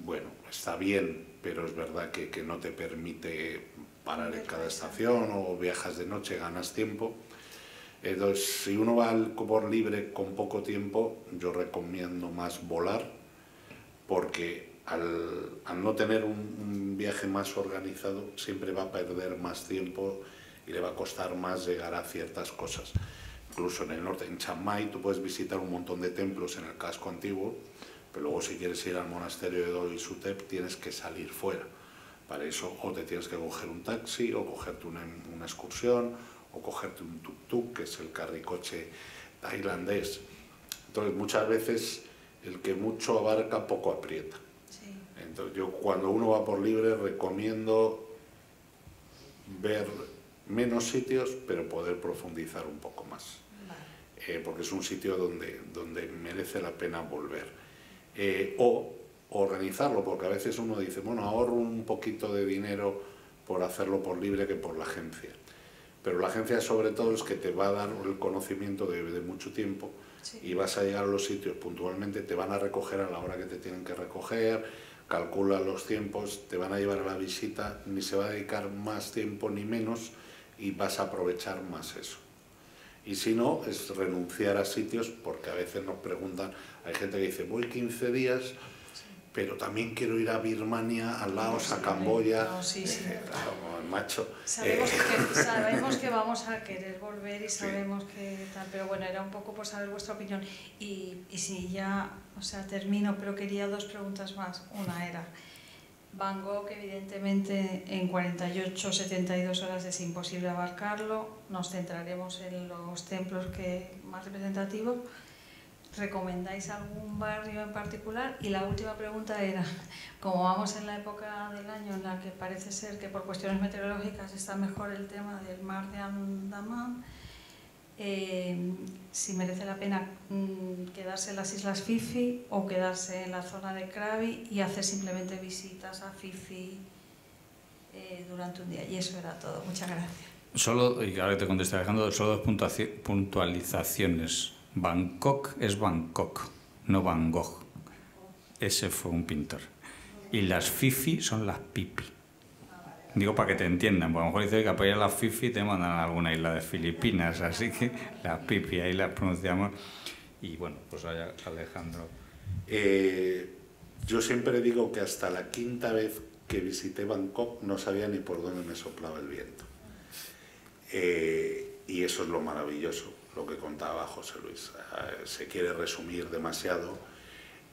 bueno, está bien, pero es verdad que no te permite parar en cada estación, o viajas de noche, ganas tiempo. Entonces, si uno va por libre con poco tiempo, yo recomiendo más volar, porque al no tener un viaje más organizado, siempre va a perder más tiempo y le va a costar más llegar a ciertas cosas. Incluso en el norte, en Chiang Mai, tú puedes visitar un montón de templos en el casco antiguo, pero luego si quieres ir al monasterio de Doi Suthep tienes que salir fuera. Para eso o te tienes que coger un taxi, o cogerte una excursión, o cogerte un tuk-tuk, que es el carricoche tailandés. Entonces muchas veces el que mucho abarca poco aprieta. Sí. Entonces yo cuando uno va por libre recomiendo ver menos sitios, pero poder profundizar un poco más. Vale. Porque es un sitio donde merece la pena volver. O organizarlo, porque a veces uno dice, bueno, ahorro un poquito de dinero por hacerlo por libre que por la agencia. Pero la agencia sobre todo es que te va a dar el conocimiento de mucho tiempo, sí, y vas a llegar a los sitios puntualmente, te van a recoger a la hora que te tienen que recoger, calculan los tiempos, te van a llevar a la visita, ni se va a dedicar más tiempo ni menos y vas a aprovechar más eso. Y si no, es renunciar a sitios, porque a veces nos preguntan, hay gente que dice, voy 15 días, pero también quiero ir a Birmania, a Laos, a Camboya. No, sí. Claro, macho. Sabemos que vamos a querer volver y sabemos que tal, pero bueno, era un poco por saber vuestra opinión. Y si ya, o sea, termino, pero quería 2 preguntas más. Una era, Bangkok, evidentemente, en 48 o 72 horas es imposible abarcarlo. Nos centraremos en los templos más representativos. ¿Recomendáis algún barrio en particular? Y la última pregunta era, como vamos en la época del año en la que parece ser que por cuestiones meteorológicas está mejor el tema del mar de Andaman, si merece la pena quedarse en las Islas Phi Phi o quedarse en la zona de Krabi y hacer simplemente visitas a Phi Phi durante un día. Y eso era todo. Muchas gracias. Solo, y ahora te contesté Alejandro, solo dos puntualizaciones. Bangkok es Bangkok, no Van Gogh. Ese fue un pintor. Y las Phi Phi son las pipi. Digo para que te entiendan, porque a lo mejor dice que apoyar las Phi Phi te mandan a alguna isla de Filipinas, así que las pipi ahí las pronunciamos. Y bueno, pues allá Alejandro. Yo siempre digo que hasta la quinta vez que visité Bangkok no sabía ni por dónde me soplaba el viento. Y eso es lo maravilloso, lo que contaba José Luis. Se quiere resumir demasiado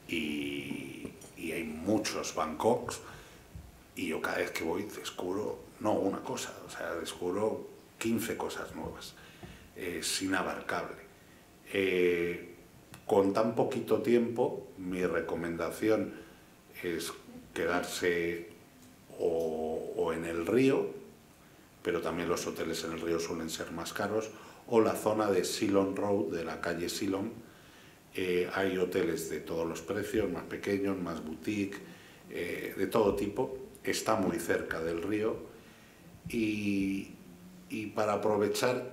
y hay muchos Bangkoks. Y yo cada vez que voy descubro, no una cosa, o sea, descubro 15 cosas nuevas. Es inabarcable. Con tan poquito tiempo, mi recomendación es quedarse o en el río, pero también los hoteles en el río suelen ser más caros, o la zona de Ceylon Road, de la calle Ceylon. Hay hoteles de todos los precios, más pequeños, más boutique, de todo tipo. Está muy cerca del río y para aprovechar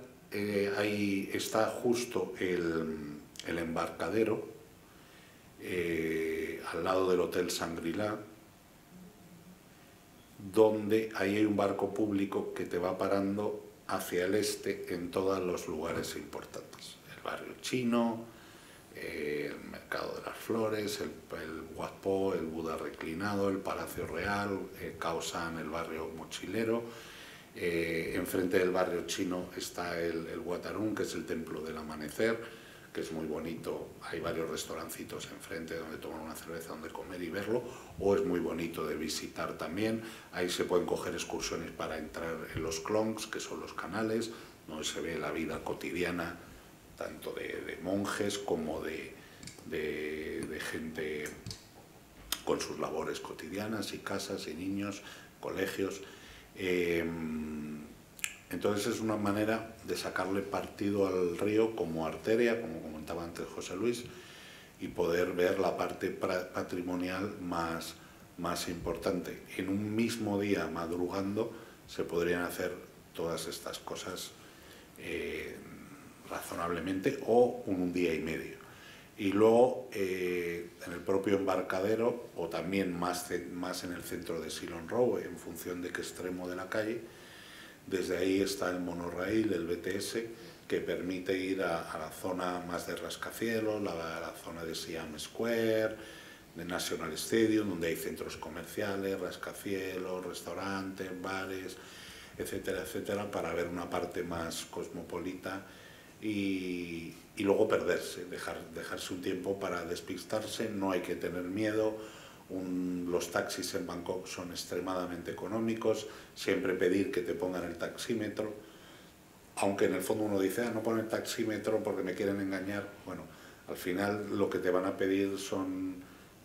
ahí está justo el embarcadero al lado del Hotel Shangri-La, donde ahí hay un barco público que te va parando hacia el este en todos los lugares importantes. El barrio chino, el Mercado de las Flores, el Wat Po, el Buda reclinado, el Palacio Real, Khao San, el barrio mochilero. Enfrente del barrio chino está el Wat Arun, que es el templo del amanecer, que es muy bonito. Hay varios restaurancitos enfrente donde tomar una cerveza, donde comer y verlo, o es muy bonito de visitar también. Ahí se pueden coger excursiones para entrar en los klongs, que son los canales, donde se ve la vida cotidiana tanto de monjes como de gente con sus labores cotidianas y casas y niños, colegios. Entonces es una manera de sacarle partido al río como arteria, como comentaba antes José Luis, y poder ver la parte patrimonial más importante. En un mismo día, madrugando, se podrían hacer todas estas cosas razonablemente, o un día y medio. Y luego en el propio embarcadero, o también más en el centro de Ceylon Road, en función de qué extremo de la calle, desde ahí está el monorraíl, el BTS, que permite ir a la zona más de rascacielos, la zona de Siam Square, de National Stadium, donde hay centros comerciales, rascacielos, restaurantes, bares, etcétera, etcétera, para ver una parte más cosmopolita y luego perderse, dejarse un tiempo para despistarse. No hay que tener miedo. Los taxis en Bangkok son extremadamente económicos, siempre pedir que te pongan el taxímetro, aunque en el fondo uno dice, no ponen taxímetro porque me quieren engañar. Bueno, al final lo que te van a pedir son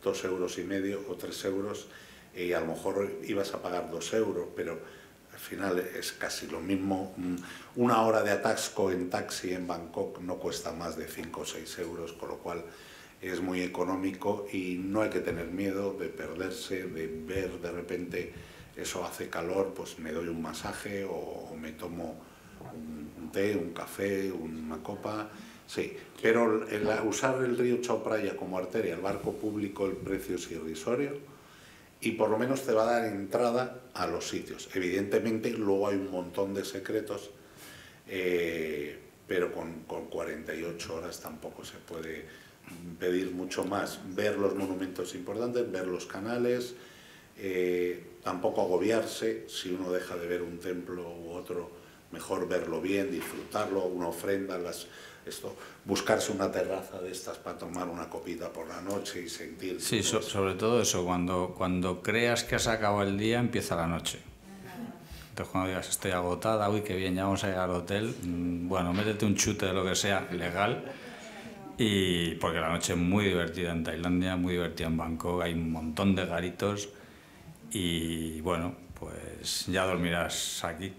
2,5 € o 3 euros, y a lo mejor ibas a pagar 2 euros, pero al final es casi lo mismo. Una hora de atasco en taxi en Bangkok no cuesta más de 5 o 6 euros, con lo cual es muy económico y no hay que tener miedo de perderse, de ver de repente eso hace calor, pues me doy un masaje o me tomo un té, un café, una copa. Sí, pero usar el río Chao Phraya como arteria, el barco público, el precio es irrisorio y por lo menos te va a dar entrada a los sitios. Evidentemente luego hay un montón de secretos, pero con 48 horas tampoco se puede pedir mucho más. Ver los monumentos importantes, ver los canales, tampoco agobiarse si uno deja de ver un templo u otro, mejor verlo bien, disfrutarlo, una ofrenda, buscarse una terraza de estas para tomar una copita por la noche y sentir. Sí, sobre todo eso, cuando creas que has acabado el día, empieza la noche. Entonces cuando digas estoy agotada, uy, qué bien, ya vamos a llegar al hotel, bueno, métete un chute de lo que sea legal, y porque la noche es muy divertida en Tailandia, muy divertida en Bangkok, hay un montón de garitos y bueno, pues ya dormirás aquí.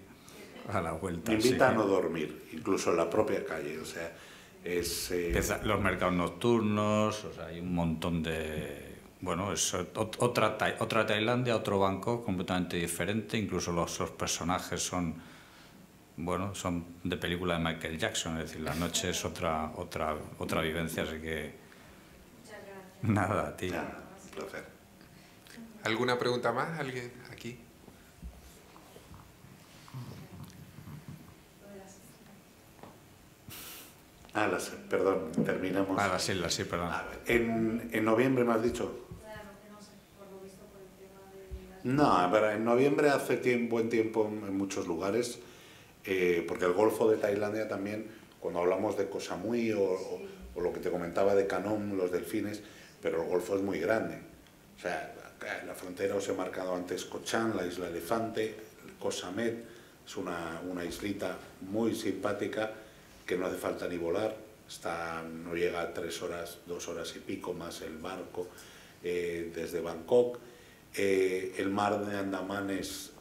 a la vuelta. Me invita sí. a no dormir, incluso en la propia calle. O sea, los mercados nocturnos, o sea, hay un montón de... Bueno, es otra Tailandia, otro Bangkok completamente diferente. Incluso los personajes son de película de Michael Jackson. Es decir, la noche es otra vivencia, así que... Nada, tío. un placer. ¿Alguna pregunta más? ¿Alguien aquí? Perdón, terminamos. Sí, perdón. En noviembre me has dicho. No, pero en noviembre hace buen tiempo en muchos lugares, porque el Golfo de Tailandia también, cuando hablamos de Koh Samui o lo que te comentaba de Canom, los delfines, pero el Golfo es muy grande. O sea, la frontera os he marcado antes Koh Chang, la isla Elefante, Koh Samet, es una islita muy simpática que no hace falta ni volar, no llega a 3 horas, 2 horas y pico más el barco desde Bangkok. El mar de Andamán es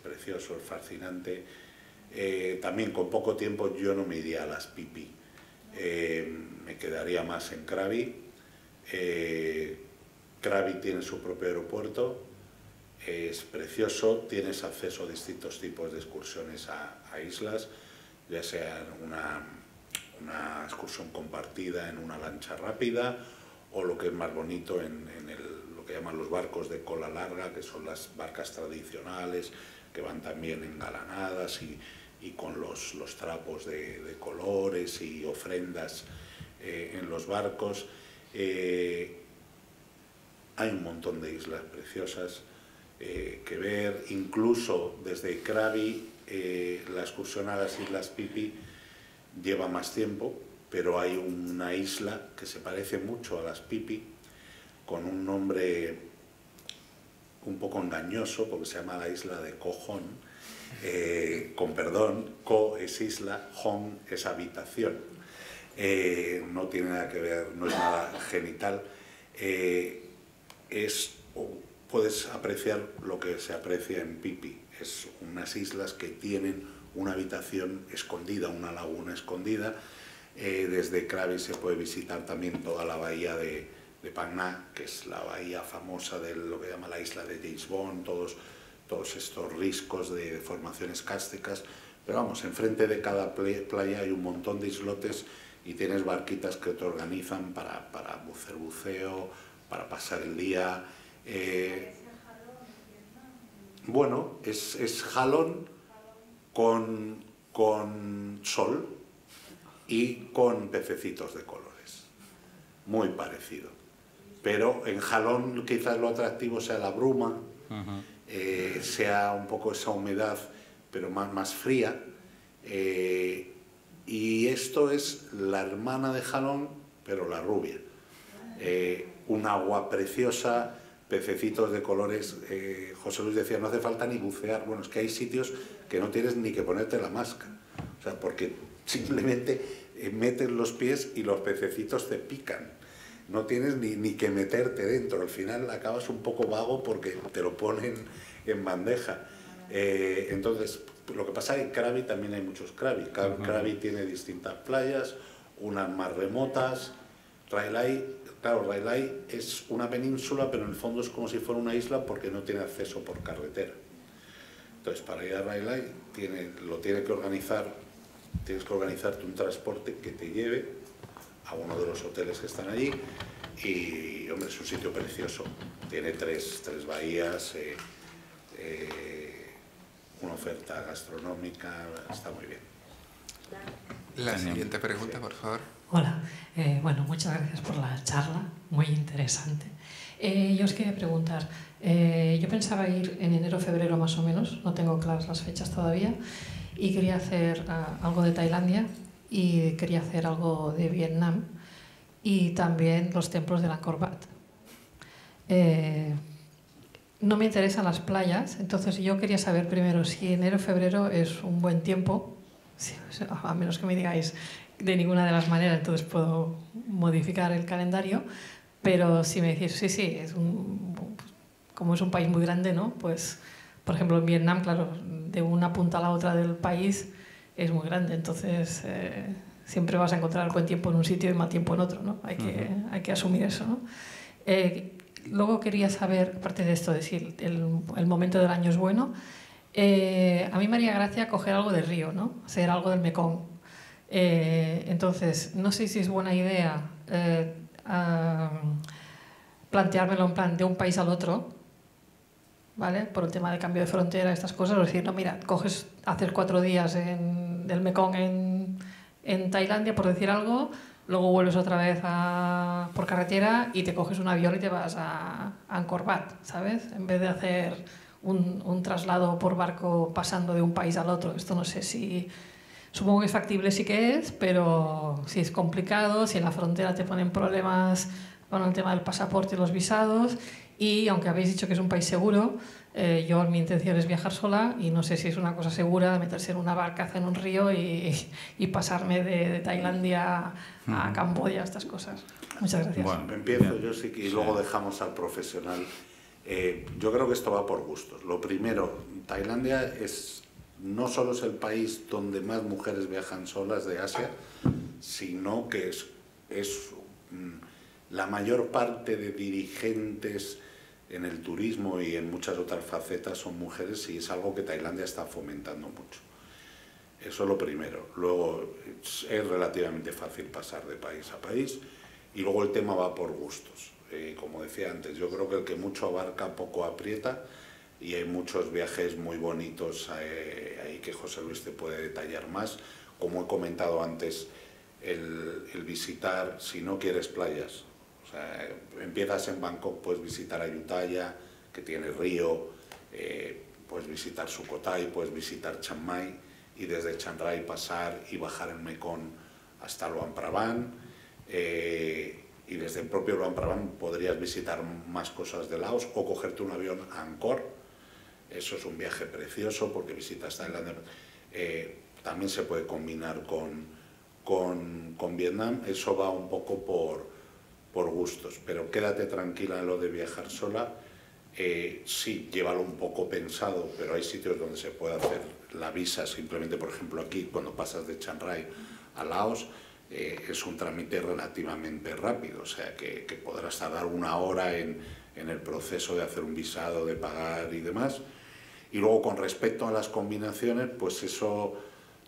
precioso, es fascinante. También con poco tiempo yo no me iría a Las Pipi, me quedaría más en Krabi. Krabi tiene su propio aeropuerto, es precioso, tienes acceso a distintos tipos de excursiones a islas, ya sea una excursión compartida en una lancha rápida o lo que es más bonito lo que llaman los barcos de cola larga, que son las barcas tradicionales que van también engalanadas y con los trapos de colores y ofrendas en los barcos. Hay un montón de islas preciosas que ver, incluso desde Krabi. La excursión a las Islas Pipi lleva más tiempo, pero hay una isla que se parece mucho a las Pipi, con un nombre un poco engañoso, porque se llama la isla de Koh Hon. Con perdón, Koh es isla, Hon es habitación. No tiene nada que ver, no es nada genital. Puedes apreciar lo que se aprecia en Pipi. Es unas islas que tienen una habitación escondida, una laguna escondida. Desde Krabi se puede visitar también toda la bahía de Phang Nga, que es la bahía famosa de lo que llama la isla de James Bond, todos estos riscos de formaciones kársticas. Pero vamos, enfrente de cada playa hay un montón de islotes y tienes barquitas que te organizan para hacer buceo, para pasar el día. Bueno, es jalón con sol y con pececitos de colores, muy parecido. Pero en jalón quizás lo atractivo sea la bruma, sea un poco esa humedad, pero más fría. Y esto es la hermana de jalón, pero la rubia. Un agua preciosa, pececitos de colores. José Luis decía, no hace falta ni bucear. Bueno, es que hay sitios que no tienes ni que ponerte la máscara, o sea, porque simplemente metes los pies y los pececitos te pican. No tienes ni que meterte dentro. Al final acabas un poco vago porque te lo ponen en bandeja. Entonces, lo que pasa es que en Krabi también hay muchos Krabi. Krabi tiene distintas playas, unas más remotas. Claro, Railay es una península, pero en el fondo es como si fuera una isla porque no tiene acceso por carretera. Entonces, para ir a Railay tienes que organizarte un transporte que te lleve a uno de los hoteles que están allí y, hombre, es un sitio precioso. Tiene tres bahías, una oferta gastronómica, está muy bien. La siguiente pregunta, por favor. Hola, bueno, muchas gracias por la charla, muy interesante. Yo os quería preguntar, yo pensaba ir en enero o febrero más o menos, no tengo claras las fechas todavía, y quería hacer algo de Tailandia y quería hacer algo de Vietnam y también los templos de Angkor Wat. No me interesan las playas, entonces yo quería saber primero si enero o febrero es un buen tiempo, a menos que me digáis de ninguna de las maneras, entonces puedo modificar el calendario, pero si me decís, sí, como es un país muy grande, ¿no? Pues Por ejemplo, en Vietnam, claro, de una punta a la otra del país es muy grande, entonces siempre vas a encontrar buen tiempo en un sitio y mal tiempo en otro, ¿no? Hay que asumir eso, ¿no? Luego quería saber, aparte de esto, decir, el momento del año es bueno. A mí me haría gracia coger algo del río, ¿no? Hacer algo del Mekong. Entonces, no sé si es buena idea planteármelo en plan de un país al otro, ¿vale? Por el tema del cambio de frontera, estas cosas, o decir, no, mira, haces 4 días del Mekong en Tailandia, por decir algo, luego vuelves otra vez por carretera y te coges un avión y te vas a Angkor Wat, ¿sabes? En vez de hacer un traslado por barco pasando de un país al otro. Esto no sé si... Supongo que es factible, sí que es, pero si es complicado, si en la frontera te ponen problemas con el tema del pasaporte y los visados, y aunque habéis dicho que es un país seguro, mi intención es viajar sola y no sé si es una cosa segura meterse en una barcaza en un río y pasarme de Tailandia a Camboya, estas cosas. Muchas gracias. Bueno, empiezo yo sí que y luego dejamos al profesional. Yo creo que esto va por gustos. Lo primero, Tailandia no solo es el país donde más mujeres viajan solas de Asia, sino que es la mayor parte de dirigentes en el turismo y en muchas otras facetas son mujeres, y es algo que Tailandia está fomentando mucho. Eso es lo primero. Luego es relativamente fácil pasar de país a país, y luego el tema va por gustos. Como decía antes, yo creo que el que mucho abarca poco aprieta, y hay muchos viajes muy bonitos ahí que José Luis te puede detallar más. Como he comentado antes, el visitar, si no quieres playas, o sea, empiezas en Bangkok, puedes visitar Ayutthaya, que tiene río, puedes visitar Sukhothai, puedes visitar Chiang Mai, y desde Chiang Rai pasar y bajar el Mekong hasta Luang Prabang, y desde el propio Luang Prabang podrías visitar más cosas de Laos o cogerte un avión a Angkor. Eso es un viaje precioso porque visitas Tailandia. También se puede combinar con Vietnam. Eso va un poco por gustos, pero quédate tranquila en lo de viajar sola. Sí, llévalo un poco pensado, pero hay sitios donde se puede hacer la visa simplemente. Por ejemplo, aquí cuando pasas de Chiang Rai a Laos, es un trámite relativamente rápido, o sea que podrás tardar 1 hora en el proceso de hacer un visado, de pagar y demás. Y luego, con respecto a las combinaciones, pues eso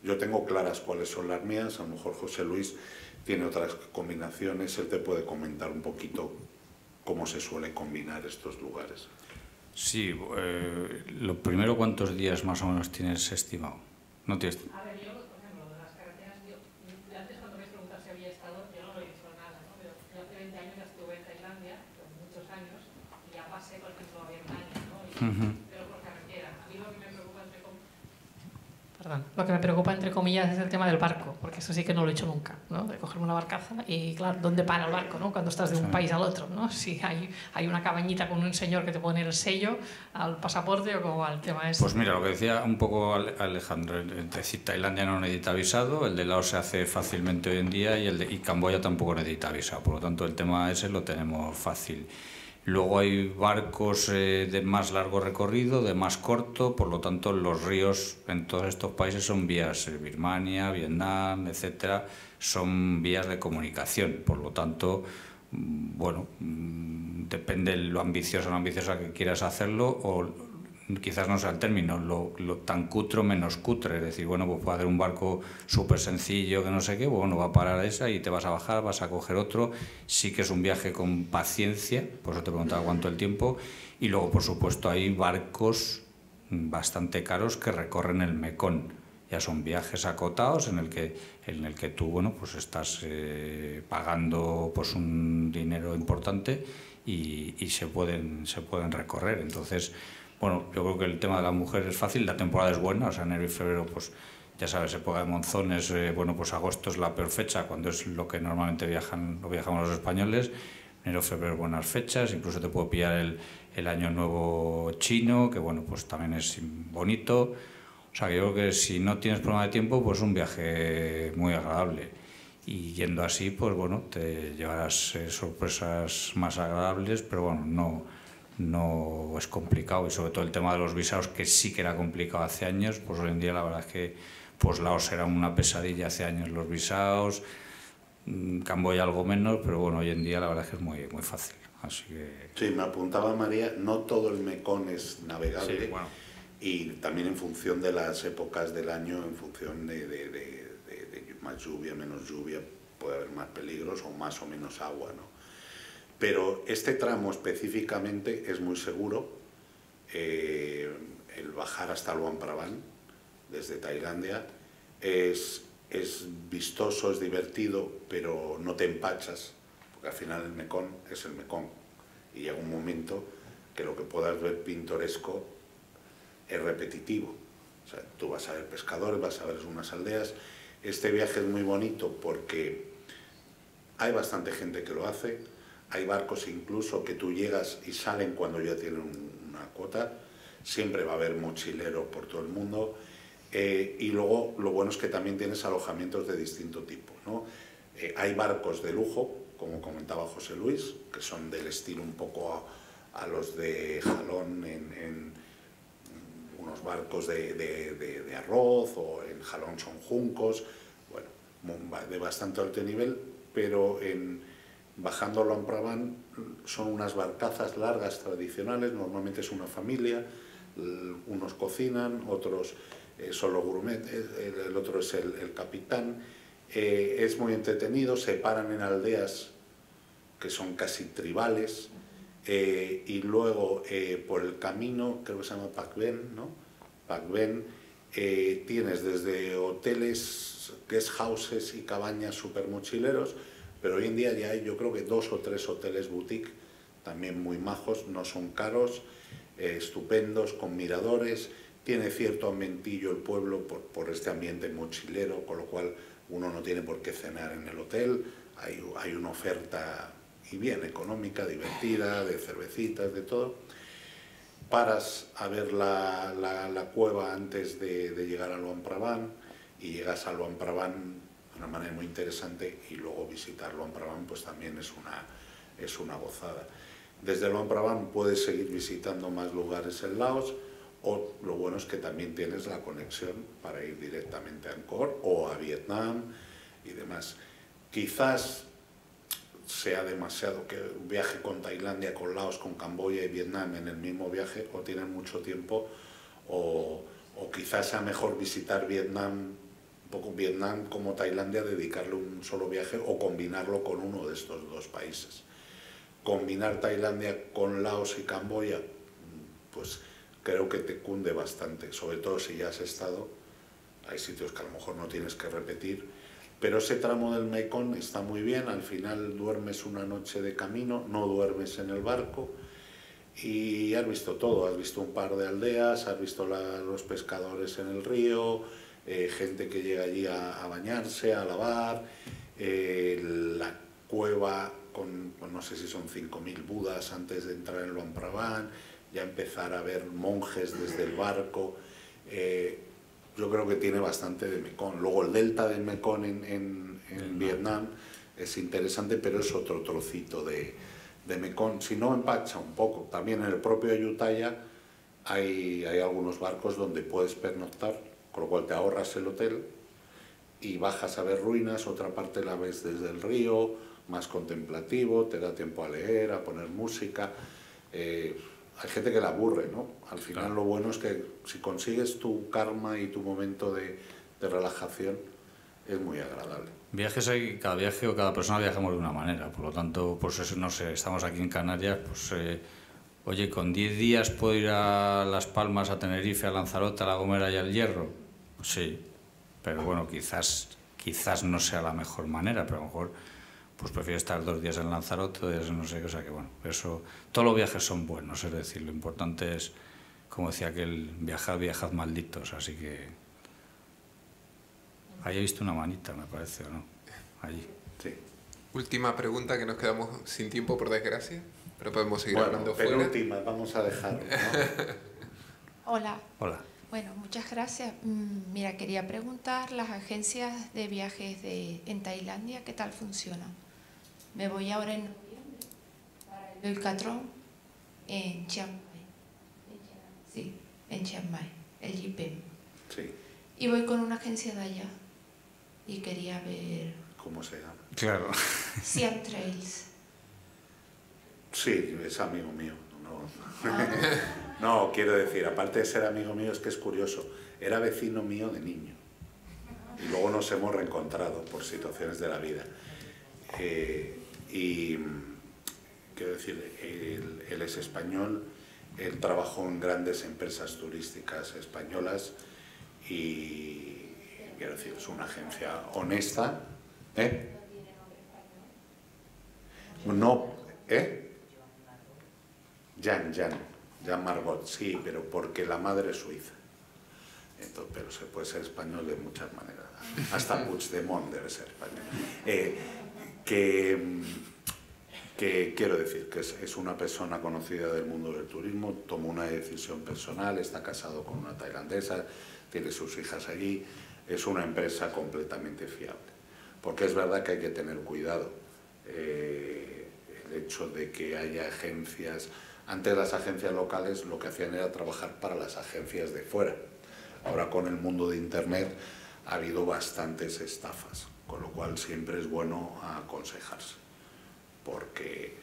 yo tengo claras cuáles son las mías. A lo mejor José Luis tiene otras combinaciones, él te puede comentar un poquito cómo se suele combinar estos lugares. Sí, lo primero, ¿cuántos días más o menos tienes estimado? ¿No tienes? A ver, yo, por ejemplo, de las carreteras, antes cuando me preguntas si había estado, yo no lo he dicho nada, ¿no? Pero yo hace 20 años ya estuve en Tailandia, por muchos años, y ya pasé, por ejemplo, a Birmania, ¿no? Pero por carretera. A mí lo que me preocupa, entre comillas, es el tema del barco, porque eso sí que no lo he hecho nunca, ¿no? De cogerme una barcaza y, claro, ¿dónde para el barco, no? Cuando estás de un país al otro, ¿no? Si hay una cabañita con un señor que te pone el sello al pasaporte o como al tema ese. Pues mira, lo que decía un poco Alejandro, es decir, Tailandia no necesita visado, el de Laos se hace fácilmente hoy en día, y Camboya tampoco necesita visado, por lo tanto el tema ese lo tenemos fácil. Luego hay barcos de más largo recorrido, de más corto, por lo tanto los ríos en todos estos países son vías, Birmania, Vietnam, etcétera, son vías de comunicación, por lo tanto, bueno, depende de lo ambiciosa o no ambiciosa que quieras hacerlo, o quizás no sea el término, lo tan cutre o menos cutre, es decir, bueno, pues puede hacer un barco súper sencillo que no sé qué, bueno, va a parar a esa y te vas a bajar, vas a coger otro. Sí que es un viaje con paciencia, por eso te preguntaba cuánto el tiempo, y luego, por supuesto, hay barcos bastante caros que recorren el Mekong. Ya son viajes acotados en el que tú, bueno, pues estás pagando pues un dinero importante y se pueden recorrer. Entonces, bueno, yo creo que el tema de la mujer es fácil, la temporada es buena, o sea, enero y febrero, pues ya sabes, época de monzones, bueno, pues agosto es la peor fecha, cuando es lo que normalmente viajamos los españoles. Enero, febrero, buenas fechas, incluso te puedo pillar el año nuevo chino, que bueno, pues también es bonito. O sea, que yo creo que si no tienes problema de tiempo, pues un viaje muy agradable. Y yendo así, pues bueno, te llevarás sorpresas más agradables, pero bueno, no es complicado, y sobre todo el tema de los visados, que sí que era complicado hace años, pues hoy en día la verdad es que pues Laos era una pesadilla hace años los visados, Camboya algo menos, pero bueno, hoy en día la verdad es que es muy, muy fácil. Así que... Sí, me apuntaba María, no todo el Mekong es navegable, Sí, bueno. Y también en función de las épocas del año, en función de más lluvia, menos lluvia, puede haber más peligros o más o menos agua, ¿no? Pero este tramo específicamente es muy seguro, el bajar hasta Luang Prabang desde Tailandia es vistoso, es divertido, pero no te empachas, porque al final el Mekong es el Mekong, y llega un momento que lo que puedas ver pintoresco es repetitivo. O sea, tú vas a ver pescadores, vas a ver unas aldeas. Este viaje es muy bonito porque hay bastante gente que lo hace, hay barcos incluso que tú llegas y salen cuando ya tienen una cuota, siempre va a haber mochileros por todo el mundo, y luego lo bueno es que también tienes alojamientos de distinto tipo, ¿no? Hay barcos de lujo, como comentaba José Luis, que son del estilo un poco a los de Jalón en unos barcos de arroz, o en Jalón son juncos, bueno, de bastante alto nivel, pero bajando Luang Prabang son unas barcazas largas tradicionales, normalmente es una familia, unos cocinan, otros son los gourmet, el otro es el capitán, es muy entretenido, se paran en aldeas que son casi tribales, y luego por el camino, creo que se llama Pak Ben, ¿no? Pak Ben, tienes desde hoteles, guest houses y cabañas super mochileros, pero hoy en día ya hay, yo creo que 2 o 3 hoteles boutique, también muy majos, no son caros, estupendos, con miradores, tiene cierto ambientillo el pueblo por este ambiente mochilero, con lo cual uno no tiene por qué cenar en el hotel, hay una oferta y bien económica, divertida, de cervecitas, de todo. Paras a ver la cueva antes de llegar a Luang Prabang, y llegas a Luang Prabang de una manera muy interesante, y luego visitar Luang Prabang pues también es una gozada. Desde Luang Prabang puedes seguir visitando más lugares en Laos, o lo bueno es que también tienes la conexión para ir directamente a Angkor o a Vietnam y demás. Quizás sea demasiado que un viaje con Tailandia, con Laos, con Camboya y Vietnam en el mismo viaje, o tienen mucho tiempo, o quizás sea mejor visitar Vietnam, un poco Vietnam como Tailandia, dedicarle un solo viaje o combinarlo con uno de estos dos países. Combinar Tailandia con Laos y Camboya, pues creo que te cunde bastante, sobre todo si ya has estado. Hay sitios que a lo mejor no tienes que repetir, pero ese tramo del Mekong está muy bien. Al final duermes una noche de camino, no duermes en el barco, y has visto todo. Has visto un par de aldeas, has visto los pescadores en el río, gente que llega allí a bañarse, a lavar, la cueva con no sé si son 5.000 budas antes de entrar en Luang Prabang, ya empezar a ver monjes desde el barco. Yo creo que tiene bastante de Mekong. Luego el delta del Mekong en Vietnam es interesante, pero es otro trocito de Mekong. Si no, empacha un poco. También en el propio Ayutthaya hay algunos barcos donde puedes pernoctar, con lo cual te ahorras el hotel y bajas a ver ruinas. Otra parte la ves desde el río, más contemplativo, te da tiempo a leer, a poner música. Hay gente que la aburre, ¿no? Al final, claro, lo bueno es que si consigues tu karma y tu momento de relajación, es muy agradable. Viajes hay, cada viaje o cada persona viajamos de una manera, por lo tanto, pues eso, no sé, estamos aquí en Canarias, pues oye, con 10 días puedo ir a Las Palmas, a Tenerife, a Lanzarote, a La Gomera y al Hierro. Pues sí, pero bueno, quizás no sea la mejor manera, pero a lo mejor pues prefiero estar 2 días en Lanzarote, 2 días en no sé qué, o sea que bueno, eso, todos los viajes son buenos, es decir, lo importante es, como decía aquel, viajad malditos, así que... Ahí he visto una manita, me parece, ¿o no? Allí. Sí. Última pregunta, que nos quedamos sin tiempo, por desgracia, pero podemos seguir hablando fuera. fuera. Última, vamos a dejarlo, ¿no? Hola. Hola. Bueno, muchas gracias. Mira, quería preguntar, las agencias de viajes en Tailandia, ¿qué tal funcionan? Me voy ahora en noviembre para el Catrón en Chiang Mai. Sí, en Chiang Mai, el JPM. Sí. Y voy con una agencia de allá y quería ver... ¿Cómo se llama? Claro. Siam Trails. Sí, es amigo mío. No, quiero decir, aparte de ser amigo mío, es que es curioso. Era vecino mío de niño. Y luego nos hemos reencontrado por situaciones de la vida. Y quiero decir, él es español, él trabajó en grandes empresas turísticas españolas y quiero decir, es una agencia honesta. No, Jan Margot, sí, pero porque la madre es suiza. Entonces, pero se puede ser español de muchas maneras. Hasta Puigdemont debe ser español. Que quiero decir que es una persona conocida del mundo del turismo, tomó una decisión personal, está casado con una tailandesa, tiene sus hijas allí, es una empresa completamente fiable. Porque es verdad que hay que tener cuidado. El hecho de que haya agencias, antes las agencias locales lo que hacían era trabajar para las agencias de fuera. Ahora con el mundo de Internet ha habido bastantes estafas, con lo cual siempre es bueno aconsejarse, porque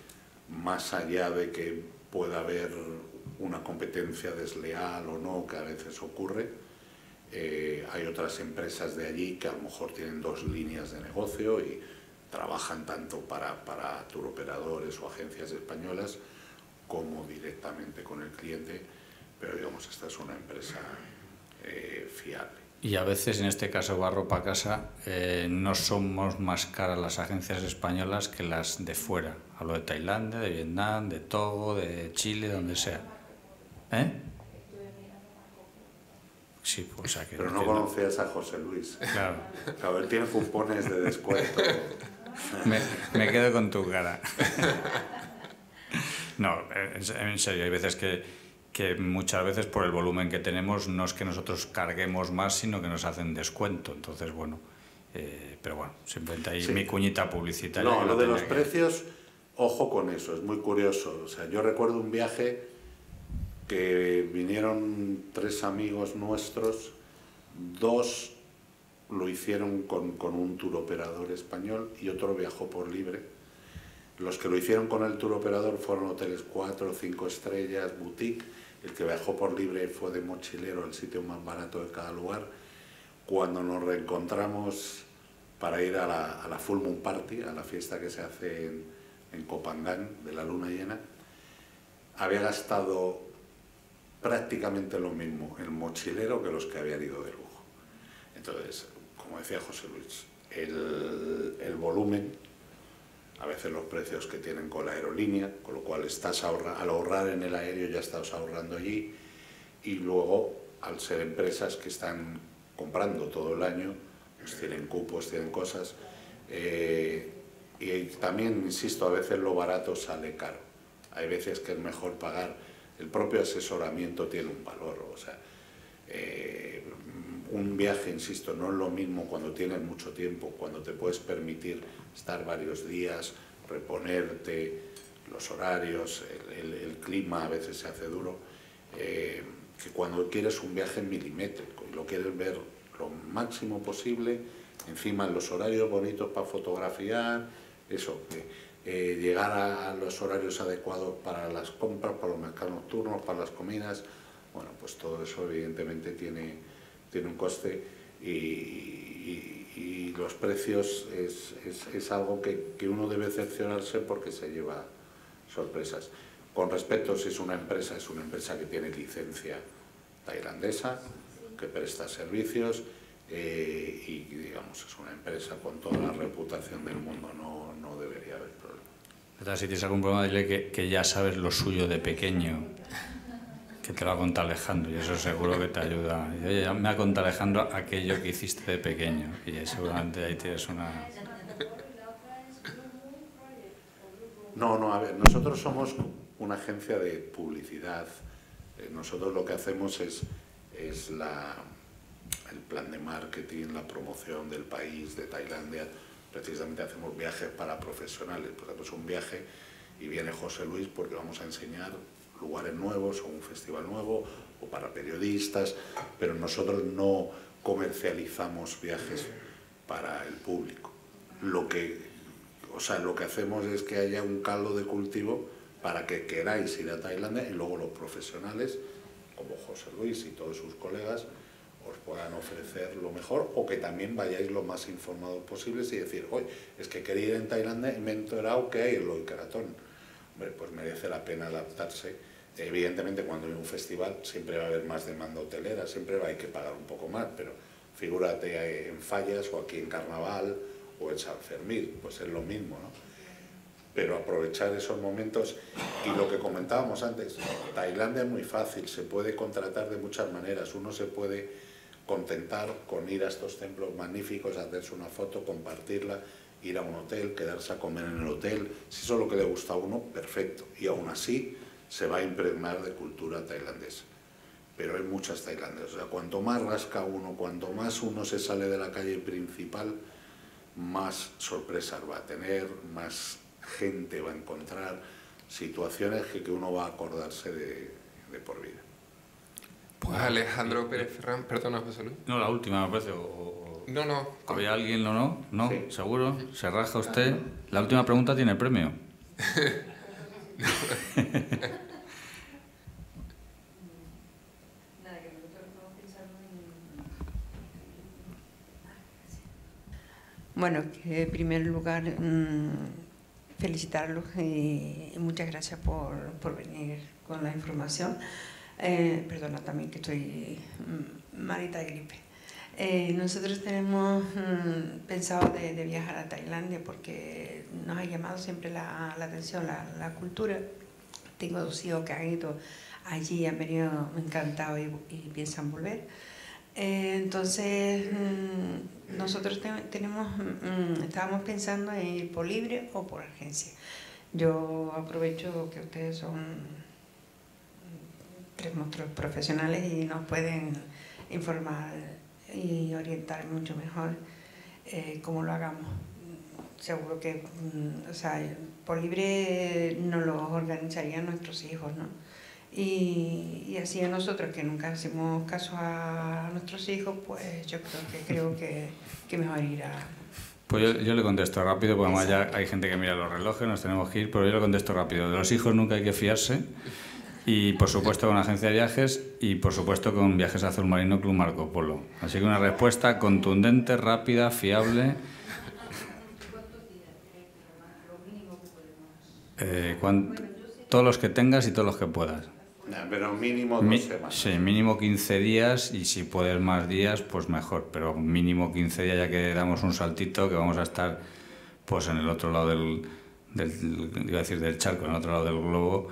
más allá de que pueda haber una competencia desleal o no, que a veces ocurre, hay otras empresas de allí que a lo mejor tienen dos líneas de negocio y trabajan tanto para turoperadores o agencias españolas como directamente con el cliente, pero digamos, esta es una empresa fiable. Y a veces, en este caso Barro pa' Casa, no somos más caras las agencias españolas que las de fuera. Hablo de Tailandia, de Vietnam, de Togo, de Chile, donde sea. Sí, pues aquí. Pero no conocías a José Luis. Claro. Claro, él tiene cupones de descuento. Me quedo con tu cara. No, en serio, hay veces que muchas veces por el volumen que tenemos no es que nosotros carguemos más, sino que nos hacen descuento. Entonces, bueno, pero bueno, simplemente ahí sí. Mi cuñita publicitaria. No, lo de los precios, ojo con eso, es muy curioso. O sea, yo recuerdo un viaje que vinieron 3 amigos nuestros, 2 lo hicieron con un turoperador español y otro viajó por libre. Los que lo hicieron con el turoperador fueron hoteles 4 o 5 estrellas, boutique. El que viajó por libre fue de mochilero, el sitio más barato de cada lugar. Cuando nos reencontramos para ir a la Full Moon Party, a la fiesta que se hace en Copangán de la luna llena, había gastado prácticamente lo mismo el mochilero que los que habían ido de lujo. Entonces, como decía José Luis, el volumen, a veces los precios que tienen con la aerolínea, con lo cual al ahorrar en el aéreo ya estás ahorrando allí, y luego al ser empresas que están comprando todo el año, pues tienen cupos, tienen cosas, y también, insisto, a veces lo barato sale caro. Hay veces que es mejor pagar, el propio asesoramiento tiene un valor, o sea, un viaje, insisto, no es lo mismo cuando tienes mucho tiempo, cuando te puedes permitir estar varios días, reponerte, los horarios, el clima a veces se hace duro, que cuando quieres un viaje milimétrico y lo quieres ver lo máximo posible, encima en los horarios bonitos para fotografiar, eso, llegar a los horarios adecuados para las compras, para los mercados nocturnos, para las comidas, bueno, pues todo eso evidentemente tiene un coste y los precios es algo que uno debe cerciorarse porque se lleva sorpresas. Con respecto, si es una empresa que tiene licencia tailandesa, que presta servicios y digamos es una empresa con toda la reputación del mundo, no debería haber problema. Si tienes algún problema, dile que ya sabes lo suyo de pequeño, que te lo ha contado Alejandro, y eso seguro que te ayuda. Y, oye, ya me ha contado Alejandro aquello que hiciste de pequeño, y seguramente ahí tienes una... No, a ver, nosotros somos una agencia de publicidad. Nosotros lo que hacemos es el plan de marketing, la promoción del país, de Tailandia. Precisamente hacemos viajes para profesionales. Por ejemplo, es un viaje y viene José Luis porque vamos a enseñar lugares nuevos o un festival nuevo o para periodistas, pero nosotros no comercializamos viajes para el público. Lo que hacemos es que haya un caldo de cultivo para que queráis ir a Tailandia y luego los profesionales, como José Luis y todos sus colegas, os puedan ofrecer lo mejor, o que también vayáis lo más informados posibles y decir, oye, es que quería ir en Tailandia y me he enterado que hay el Loy Krathong. Hombre, pues merece la pena adaptarse. Evidentemente, cuando hay un festival siempre va a haber más demanda hotelera, siempre hay que pagar un poco más, pero figúrate en Fallas o aquí en Carnaval o en San Fermín, pues es lo mismo, ¿no? Pero aprovechar esos momentos. Y lo que comentábamos antes, Tailandia es muy fácil, se puede contratar de muchas maneras. Uno se puede contentar con ir a estos templos magníficos, hacerse una foto, compartirla, ir a un hotel, quedarse a comer en el hotel. Si eso es lo que le gusta a uno, perfecto. Y aún así se va a impregnar de cultura tailandesa. Pero hay muchas tailandesas. O sea, cuanto más rasca uno, cuanto más uno se sale de la calle principal, más sorpresas va a tener, más gente va a encontrar, situaciones que uno va a acordarse de por vida. Pues Alejandro Pérez Ferrán, perdona José Luis. No, la última me parece. No. ¿Había alguien o no? ¿No? Sí. ¿Seguro? ¿Se raja usted? La última pregunta tiene premio. Bueno, en primer lugar, felicitarlos y muchas gracias por venir con la información. Perdona también que estoy malita de gripe. Nosotros tenemos pensado de viajar a Tailandia porque nos ha llamado siempre la atención la cultura. Tengo 2 hijos que han ido allí, han venido encantados y piensan volver. Entonces, nosotros estábamos pensando en ir por libre o por agencia. Yo aprovecho que ustedes son 3 monstruos profesionales y nos pueden informar y orientar mucho mejor cómo lo hagamos. Seguro que por libre nos lo organizarían nuestros hijos, ¿no? Y así a nosotros, que nunca hacemos caso a nuestros hijos, pues yo creo que mejor ir a... Pues yo le contesto rápido, porque además ya hay gente que mira los relojes, nos tenemos que ir, pero yo le contesto rápido. De los hijos nunca hay que fiarse, y por supuesto con agencia de viajes, y por supuesto con Viajes Azul Marino Club Marco Polo. Así que una respuesta contundente, rápida, fiable. Todos los que tengas y todos los que puedas. Pero mínimo 2 semanas. Sí, mínimo 15 días, y si puedes más días, pues mejor, pero mínimo 15 días, ya que damos un saltito, que vamos a estar pues en el otro lado del charco, en el otro lado del globo,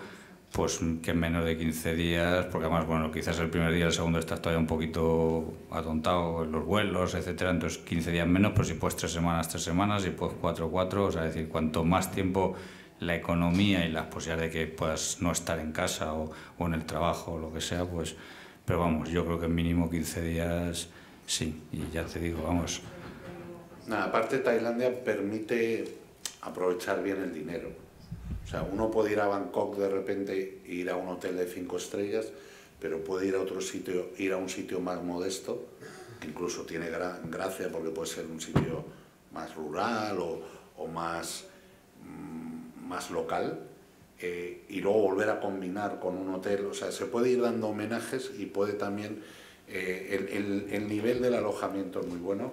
pues que en menos de 15 días, porque además, bueno, quizás el primer día, el segundo estás todavía un poquito atontado en los vuelos, etcétera, entonces 15 días menos, pero si puedes 3 semanas, y puedes 4, o sea, es decir, cuanto más tiempo la economía y las posibilidades de que puedas no estar en casa o en el trabajo o lo que sea, pues, pero vamos, yo creo que mínimo 15 días sí, y ya te digo, vamos. Aparte, Tailandia permite aprovechar bien el dinero. O sea, uno puede ir a Bangkok de repente e ir a un hotel de 5 estrellas, pero puede ir a otro sitio, ir a un sitio más modesto, que incluso tiene gracia porque puede ser un sitio más rural o más local, y luego volver a combinar con un hotel. O sea, se puede ir dando homenajes y puede también... el nivel del alojamiento es muy bueno,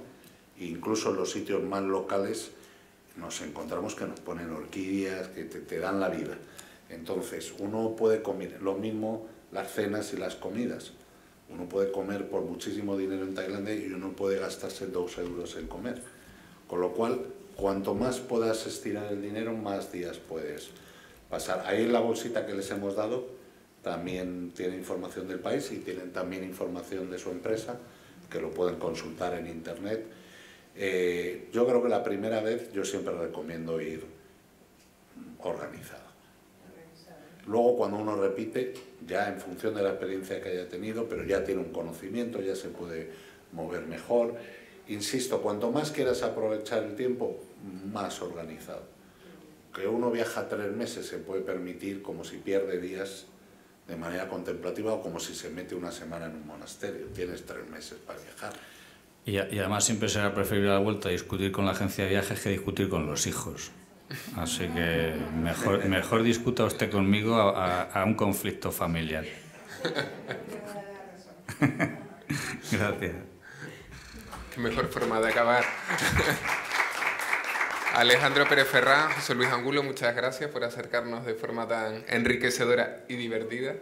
e incluso en los sitios más locales nos encontramos que nos ponen orquídeas, que te dan la vida. Entonces, uno puede comer, lo mismo las cenas y las comidas. Uno puede comer por muchísimo dinero en Tailandia y uno puede gastarse 2 euros en comer. Con lo cual, cuanto más puedas estirar el dinero, más días puedes pasar. Ahí en la bolsita que les hemos dado también tiene información del país y tienen también información de su empresa, que lo pueden consultar en internet. Yo creo que la primera vez yo siempre recomiendo ir organizado. Luego, cuando uno repite, ya en función de la experiencia que haya tenido, pero ya tiene un conocimiento, ya se puede mover mejor. Insisto, cuanto más quieras aprovechar el tiempo, más organizado. Que uno viaja 3 meses se puede permitir, como si pierde días, de manera contemplativa o como si se mete una semana en un monasterio. Tienes 3 meses para viajar. Y además siempre será preferible a la vuelta discutir con la agencia de viajes que discutir con los hijos. Así que mejor discuta usted conmigo a un conflicto familiar. Gracias. Qué mejor forma de acabar. Alejandro Pérez Ferrán, José Luis Angulo, muchas gracias por acercarnos de forma tan enriquecedora y divertida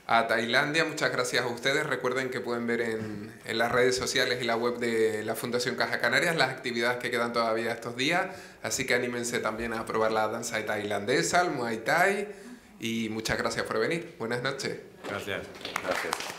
a Tailandia. Muchas gracias a ustedes. Recuerden que pueden ver en las redes sociales y la web de la Fundación Caja Canarias las actividades que quedan todavía estos días. Así que anímense también a probar la danza tailandesa, el Muay Thai. Y muchas gracias por venir. Buenas noches. Gracias. Gracias.